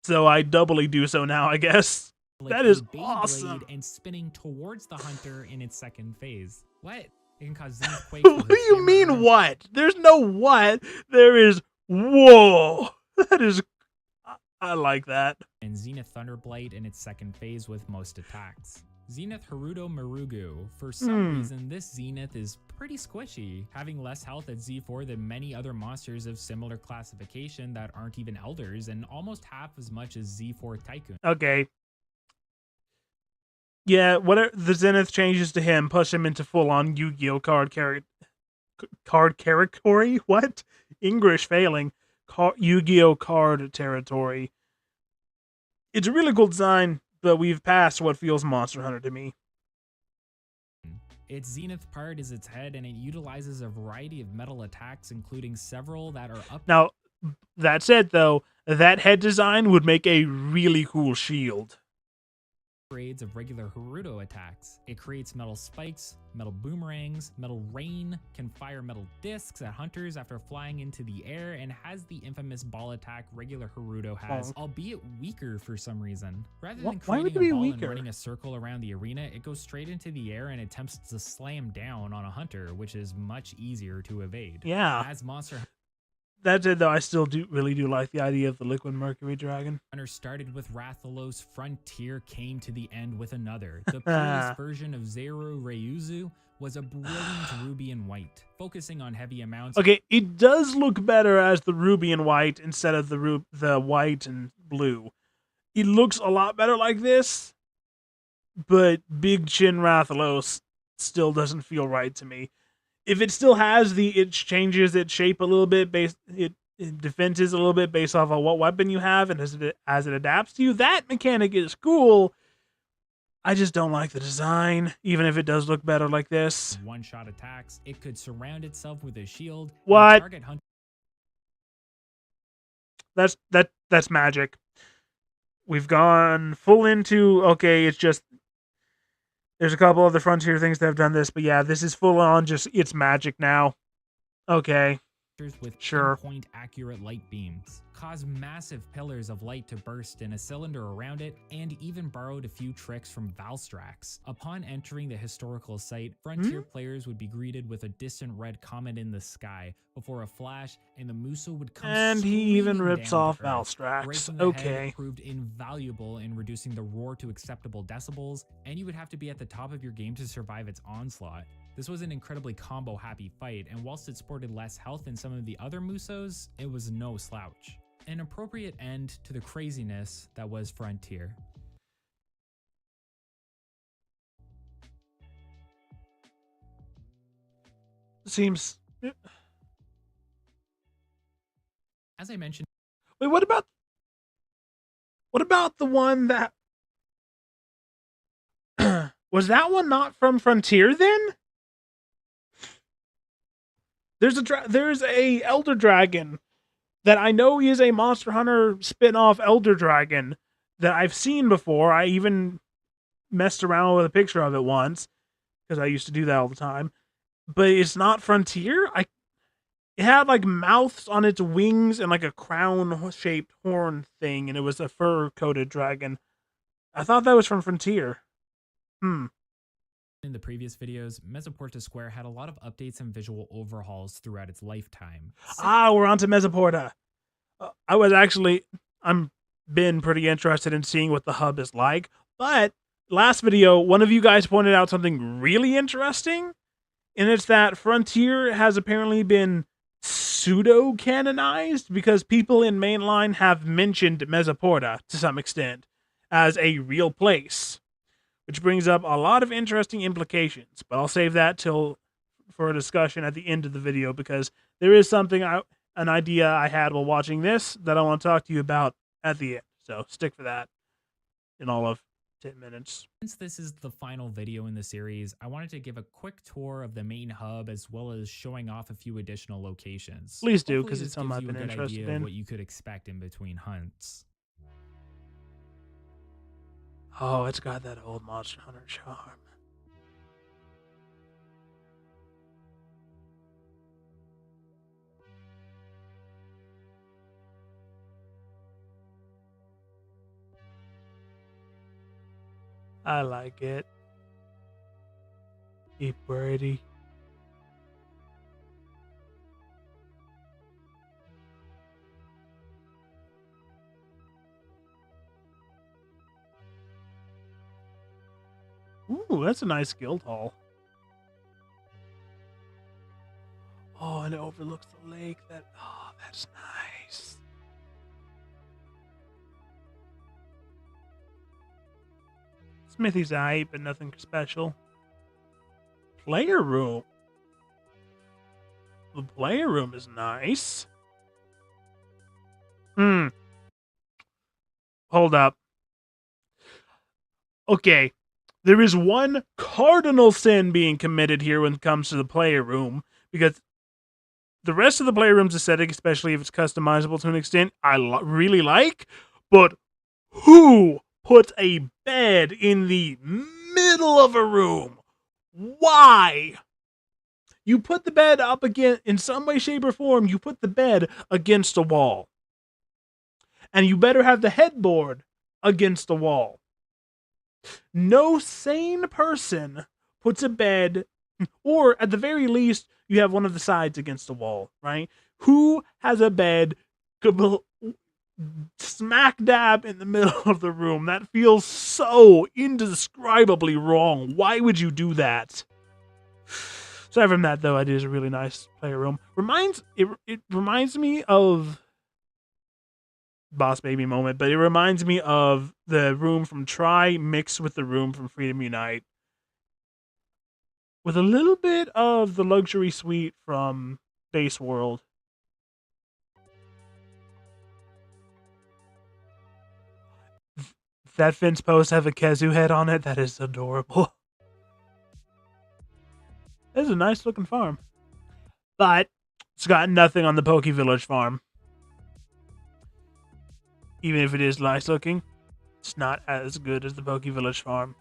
So I doubly do so now, I guess. Like that is a awesome. And spinning towards the hunter in its second phase. What? It can cause Zenith quakes. What do you mean what? There's no what. There is whoa. That is... I like that. And Zenith Thunderblight in its second phase with most attacks. Zenith Haruto Marugu. For some reason, this Zenith is pretty squishy, having less health at Z4 than many other monsters of similar classification that aren't even elders, and almost half as much as Z4 Tycoon. Okay. Yeah, whatever the Zenith changes to him, push him into full-on Yu-Gi-Oh! Card territory? What? English failing. Yu-Gi-Oh! Card territory. It's a really cool design, but we've passed what feels Monster Hunter to me. Its Zenith part is its head, and it utilizes a variety of metal attacks, including several that are up. Now, that said, though, that head design would make a really cool shield. Grades of regular Haruto attacks. It creates metal spikes, metal boomerangs, metal rain, can fire metal discs at hunters after flying into the air, and has the infamous ball attack regular Haruto has, albeit weaker for some reason. Rather than creating a ball and running a circle around the arena, it goes straight into the air and attempts to slam down on a hunter, which is much easier to evade. Yeah. As monster That said, though, I still really do like the idea of the liquid mercury dragon. Hunter started with Rathalos, Frontier came to the end with another. The previous version of SuperRAD was a brilliant ruby and white, focusing on heavy amounts. Okay, it does look better as the ruby and white instead of the white and blue. It looks a lot better like this, but Big Chin Rathalos still doesn't feel right to me. If it still has it changes its shape a little bit it defenses a little bit based off of what weapon you have and as it adapts to you, that mechanic is cool. I just don't like the design, even if it does look better like this. One-shot attacks. It could surround itself with a shield. What? Target Hunter. That's magic. We've gone full into, okay, it's just, there's a couple of the Frontier things that have done this, but yeah, this is full on just, it's magic now. Okay. With sure. Point accurate light beams, cause massive pillars of light to burst in a cylinder around it, and even borrowed a few tricks from Valstrax. Upon entering the historical site, Frontier players would be greeted with a distant red comet in the sky before a flash, and the Muso would come. And he even rips off Valstrax. Breaking the Okay. head proved invaluable in reducing the roar to acceptable decibels, and you would have to be at the top of your game to survive its onslaught. This was an incredibly combo-happy fight, and whilst it sported less health than some of the other Musos, it was no slouch. An appropriate end to the craziness that was Frontier. Seems... As I mentioned... Wait, what about the one that... Was that one not from Frontier, then? There's a Elder Dragon that I know is a Monster Hunter spin-off Elder Dragon that I've seen before. I even messed around with a picture of it once because I used to do that all the time. But it's not Frontier. It had like mouths on its wings and like a crown-shaped horn thing, and it was a fur-coated dragon. I thought that was from Frontier. In the previous videos, Mesoporta Square had a lot of updates and visual overhauls throughout its lifetime. We're on to Mesoporta. I'm been pretty interested in seeing what the hub is like, but last video, one of you guys pointed out something really interesting, and it's that Frontier has apparently been pseudo-canonized because people in mainline have mentioned Mesoporta to some extent as a real place, which brings up a lot of interesting implications, but I'll save that for a discussion at the end of the video because there is an idea I had while watching this that I want to talk to you about at the end. So stick for that in all of 10 minutes. Since this is the final video in the series, I wanted to give a quick tour of the main hub as well as showing off a few additional locations. Please do, Hopefully because it's something I've been interested in. What you could expect in between hunts. Oh, it's got that old Monster Hunter charm. I like it. Keep Brady. Ooh, that's a nice guild hall. Oh, and it overlooks the lake. That's nice. Smithy's hype, but nothing special. Player room. The player room is nice. Hold up. Okay. There is one cardinal sin being committed here when it comes to the player room, because the rest of the player room's aesthetic, especially if it's customizable to an extent, I really like, but who puts a bed in the middle of a room? Why? You put the bed up against, in some way, shape, or form, you put the bed against a wall. And you better have the headboard against the wall. No sane person puts a bed, or at the very least, you have one of the sides against the wall, right? Who has a bed smack dab in the middle of the room? That feels so indescribably wrong. Why would you do that? Aside from that, though, it is a really nice player room. It reminds me of Boss Baby moment, but it reminds me of the room from Try mixed with the room from Freedom Unite, with a little bit of the luxury suite from Base World. That fence post have a KHEZU head on it. That is adorable. It's a nice looking farm, but it's got nothing on the Poke Village farm. Even if it is nice looking, it's not as good as the Poke Village farm.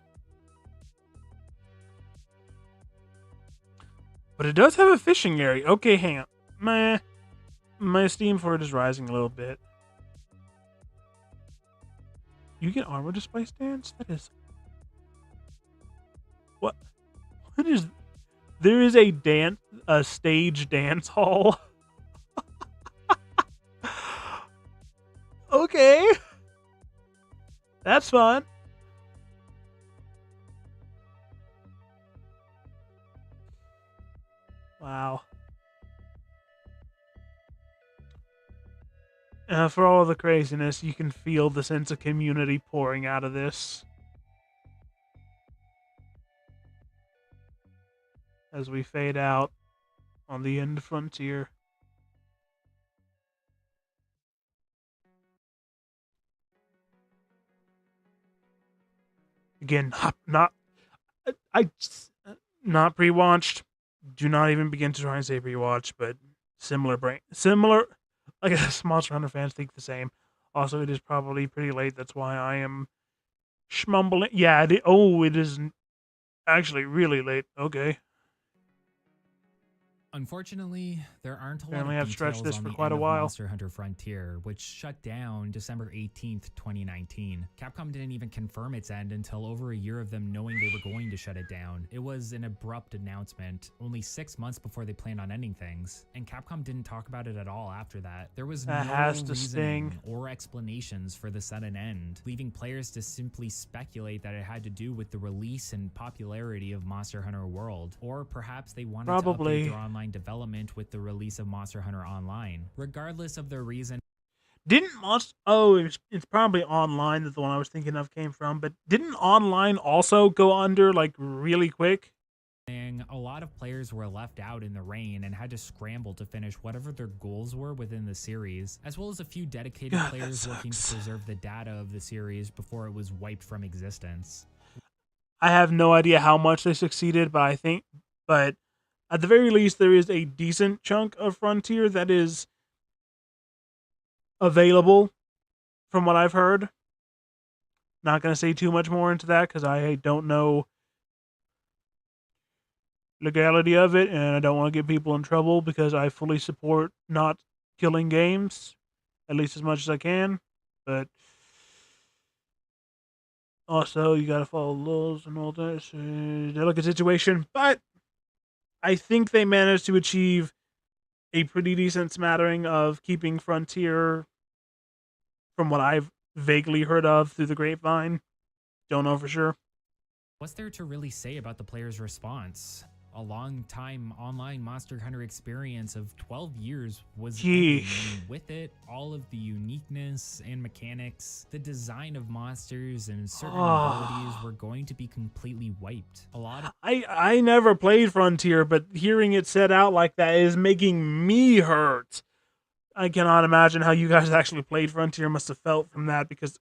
But it does have a fishing area. Okay, hang on. My esteem for it is rising a little bit. You get armor display stands? That is... What is... There is a stage dance hall. Okay. That's fun. Wow. For all the craziness, you can feel the sense of community pouring out of this. As we fade out on the end frontier. Again, not pre-watched. Do not even begin to try and say pre-watch, but similar, I guess Monster Hunter fans think the same. Also, it is probably pretty late. That's why I am schmumbling. Yeah, it is actually really late. Okay. Unfortunately, there aren't a lot Apparently of I've stretched details this on for the quite end a of while. Monster Hunter Frontier, which shut down December 18th, 2019. Capcom didn't even confirm its end until over a year of them knowing they were going to shut it down. It was an abrupt announcement, only 6 months before they planned on ending things, and Capcom didn't talk about it at all after that. There was That no has to reasoning sting. or explanations for the sudden end, leaving players to simply speculate that it had to do with the release and popularity of Monster Hunter World, or perhaps they wanted to Probably. update their online development with the release of Monster Hunter Online. Regardless of the reason, it's probably Online that the one I was thinking of came from, but didn't Online also go under like really quick? a lot of players were left out in the rain and had to scramble to finish whatever their goals were within the series, as well as a few dedicated players working to preserve the data of the series before it was wiped from existence. I have no idea how much they succeeded, but at the very least, there is a decent chunk of Frontier that is available, from what I've heard. Not going to say too much more into that because I don't know legality of it, and I don't want to get people in trouble because I fully support not killing games, at least as much as I can. But also, you got to follow the laws and all that. It's a delicate situation, but I think they managed to achieve a pretty decent smattering of keeping Frontier, from what I've vaguely heard of through the grapevine. Don't know for sure. What's there to really say about the player's response? A long time online Monster Hunter experience of 12 years was ending, and with it, all of the uniqueness and mechanics, the design of monsters and certain abilities were going to be completely wiped. I never played Frontier, but hearing it said out like that is making me hurt. I cannot imagine how you guys actually played Frontier must have felt from that, because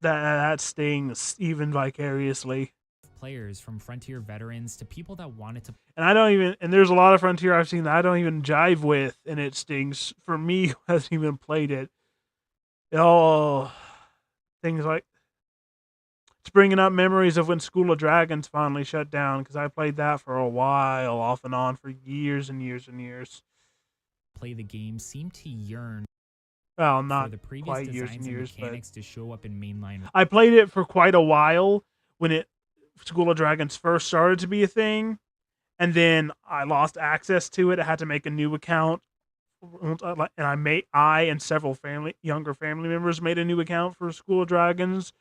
that stings even vicariously. Players from Frontier veterans to people that wanted to, and there's a lot of Frontier I've seen that I don't even jive with, and it stings for me who hasn't even played it. Things like, it's bringing up memories of when School of Dragons finally shut down, because I played that for a while, off and on, for years and years and years. play the game seem to yearn Well, for not the previous quite years and designs and years, but mechanics to show up in mainline. I played it for quite a while when School of Dragons first started to be a thing, and then I lost access to it. I had to make a new account, and I and several younger family members made a new account for School of Dragons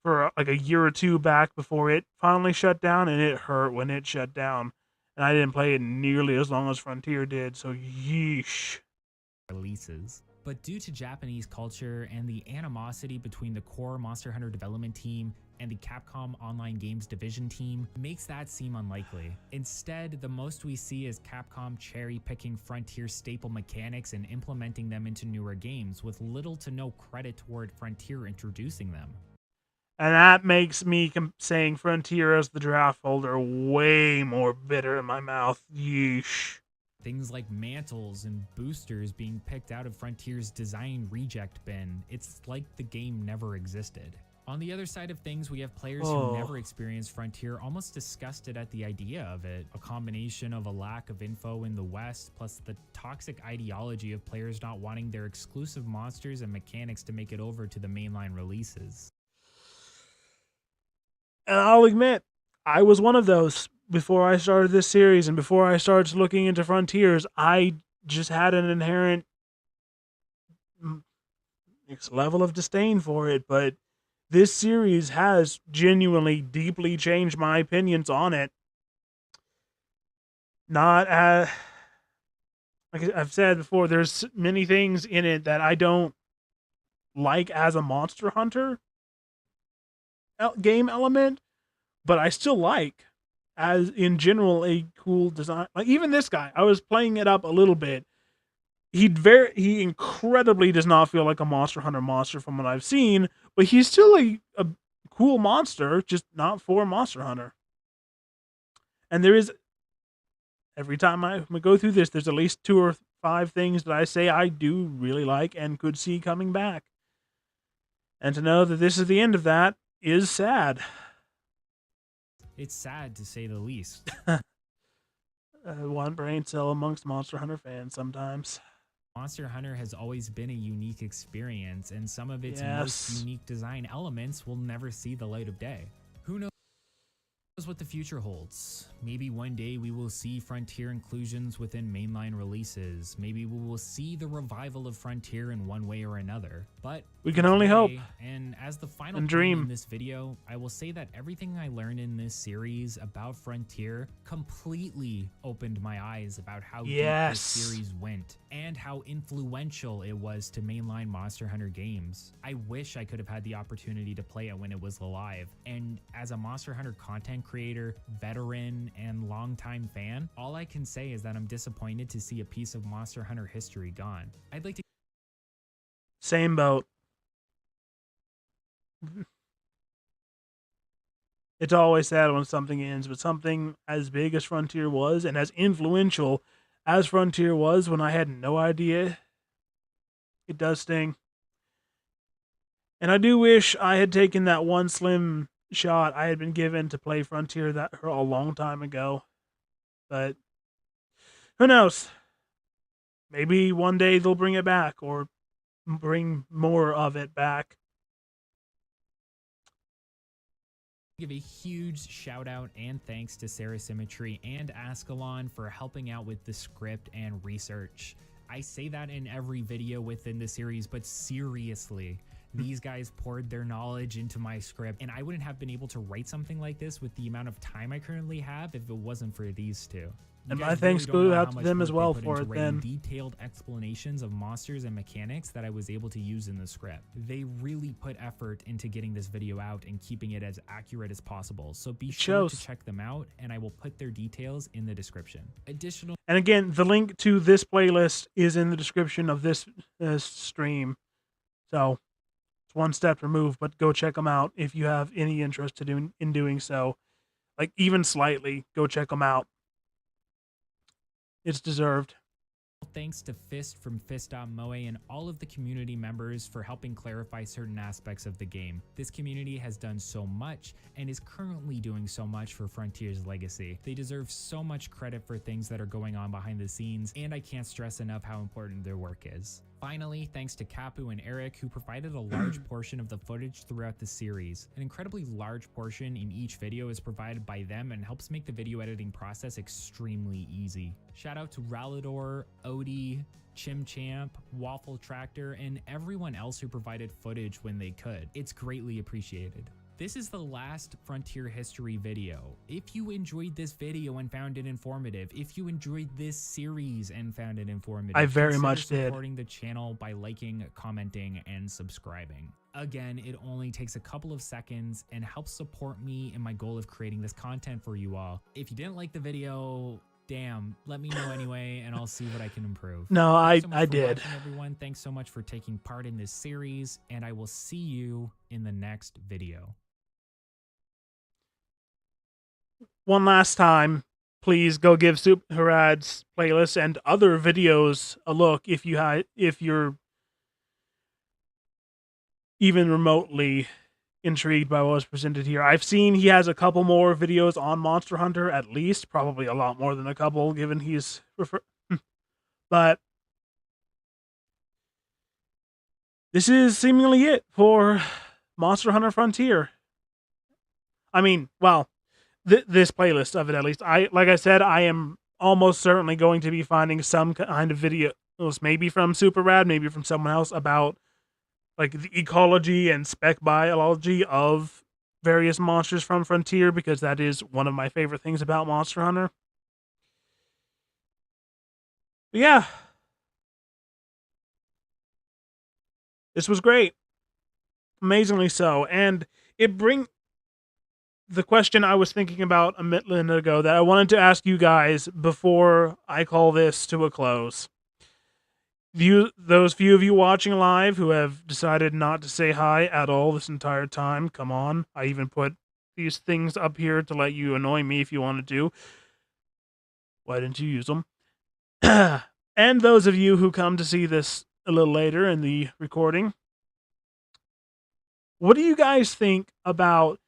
for like a year or two back before it finally shut down, and it hurt when it shut down. And I didn't play it nearly as long as Frontier did, so yeesh. Releases. But due to Japanese culture and the animosity between the core Monster Hunter development team and the Capcom Online Games division team, makes that seem unlikely. Instead, the most we see is Capcom cherry-picking Frontier staple mechanics and implementing them into newer games, with little to no credit toward Frontier introducing them. And that makes me saying Frontier as the draft folder way more bitter in my mouth. Yeesh. Things like mantles and boosters being picked out of Frontier's design reject bin. It's like the game never existed. On the other side of things, we have players who never experienced Frontier almost disgusted at the idea of it. A combination of a lack of info in the West, plus the toxic ideology of players not wanting their exclusive monsters and mechanics to make it over to the mainline releases. And I'll admit, I was one of those. Before I started this series and before I started looking into Frontiers, I just had an inherent level of disdain for it, but this series has genuinely deeply changed my opinions on it. Not as, like I've said before, there's many things in it that I don't like as a Monster Hunter game element, but I still like as in general a cool design. Like even this guy, I was playing it up a little bit. He incredibly does not feel like a Monster Hunter monster from what I've seen, but he's still a cool monster, just not for Monster Hunter. And there is, every time I go through this, there's at least 2 or 5 things that I say I do really like and could see coming back. And to know that this is the end of that is sad. It's sad to say the least. One brain cell amongst Monster Hunter fans sometimes. Monster Hunter has always been a unique experience, and some of its most unique design elements will never see the light of day. Who knows what the future holds? Maybe one day we will see Frontier inclusions within mainline releases. Maybe we will see the revival of Frontier in one way or another. But we can only hope. And as the final dream in this video, I will say that everything I learned in this series about Frontier completely opened my eyes about how deep this series went and how influential it was to mainline Monster Hunter games. I wish I could have had the opportunity to play it when it was alive. And as a Monster Hunter content creator, veteran, and longtime fan, all I can say is that I'm disappointed to see a piece of Monster Hunter history gone. I'd like to... Same boat. It's always sad when something ends, but something as big as Frontier was and as influential as Frontier was when I had no idea, it does sting. And I do wish I had taken that one slim shot I had been given to play Frontier a long time ago. But who knows? Maybe one day they'll bring it back or bring more of it back. Give a huge shout out and thanks to Sarah Symmetry and Ascalon for helping out with the script and research. I say that in every video within the series, but seriously, these guys poured their knowledge into my script, and I wouldn't have been able to write something like this with the amount of time I currently have if it wasn't for these two. And my thanks go out to them as well for it then. Detailed explanations of monsters and mechanics that I was able to use in the script. They really put effort into getting this video out and keeping it as accurate as possible. So be sure to check them out, and I will put their details in the description. And again, the link to this playlist is in the description of this stream. So it's one step removed, but go check them out if you have any interest in doing so. Like even slightly, go check them out. It's deserved. Thanks to Fist from Fist.moe and all of the community members for helping clarify certain aspects of the game. This community has done so much and is currently doing so much for Frontier's legacy. They deserve so much credit for things that are going on behind the scenes, and I can't stress enough how important their work is. Finally, thanks to Kapu and Eric, who provided a large portion of the footage throughout the series. An incredibly large portion in each video is provided by them and helps make the video editing process extremely easy. Shout out to Rallador, Odie, Chimchamp, Waffle Tractor, and everyone else who provided footage when they could. It's greatly appreciated. This is the last Frontier history video. If you enjoyed this video and found it informative, if you enjoyed this series and found it informative, I very much did. Supporting the channel by liking, commenting, and subscribing. Again, it only takes a couple of seconds and helps support me in my goal of creating this content for you all. If you didn't like the video, damn, let me know anyway, and I'll see what I can improve. No, I did. Everyone, thanks so much for taking part in this series, and I will see you in the next video. One last time, please go give SuperRAD's playlist and other videos a look if you're even remotely intrigued by what was presented here. I've seen he has a couple more videos on Monster Hunter, at least, probably a lot more than a couple, given he's but this is seemingly it for Monster Hunter Frontier. I mean, well, this playlist of it, at least. Like I said, I am almost certainly going to be finding some kind of videos, maybe from SuperRAD, maybe from someone else, about like the ecology and spec biology of various monsters from Frontier, because that is one of my favorite things about Monster Hunter. But yeah, this was great, amazingly so, and it brings the question I was thinking about a minute ago that I wanted to ask you guys before I call this to a close. Those few of you watching live who have decided not to say hi at all this entire time, come on. I even put these things up here to let you annoy me if you wanted to. Why didn't you use them? And those of you who come to see this a little later in the recording, what do you guys think about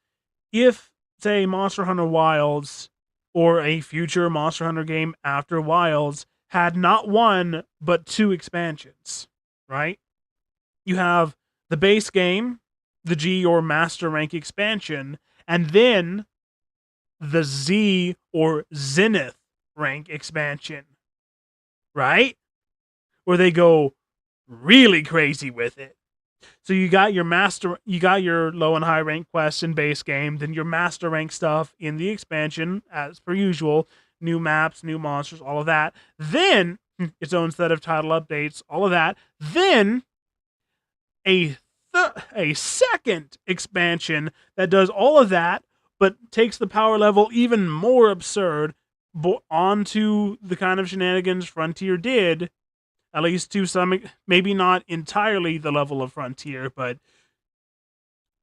if, say, Monster Hunter Wilds or a future Monster Hunter game after Wilds had not one, but two expansions, right? You have the base game, the G or Master Rank expansion, and then the Z or Zenith Rank expansion, right? Where they go really crazy with it. So you got your low and high rank quests in base game, then your master rank stuff in the expansion, as per usual, new maps, new monsters, all of that. Then its own set of title updates, all of that. Then a second expansion that does all of that, but takes the power level even more absurd onto the kind of shenanigans Frontier did. At least to some, maybe not entirely the level of Frontier, but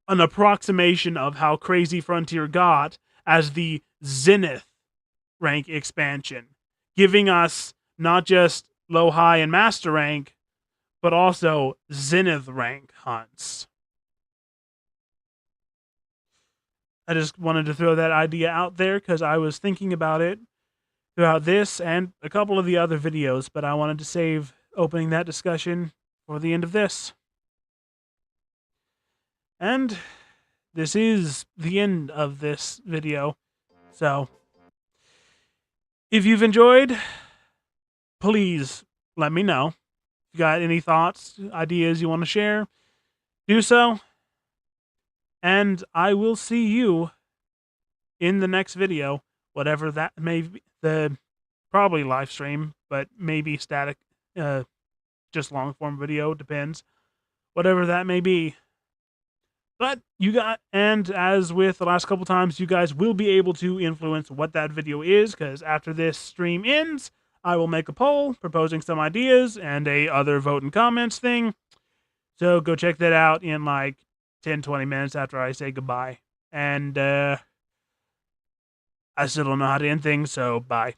an approximation of how crazy Frontier got as the Zenith rank expansion, giving us not just low, high, and master rank, but also Zenith rank hunts. I just wanted to throw that idea out there because I was thinking about it throughout this and a couple of the other videos, but I wanted to save opening that discussion for the end of this. And this is the end of this video. So, if you've enjoyed, please let me know. If you got any thoughts, ideas you want to share, do so. And I will see you in the next video, whatever that may be. Probably live stream, but maybe static, just long form video, depends. Whatever that may be. But and as with the last couple times, you guys will be able to influence what that video is, because after this stream ends, I will make a poll proposing some ideas and a other vote and comments thing. So go check that out in like 10-20 minutes after I say goodbye. And I still don't know how to end things, so bye.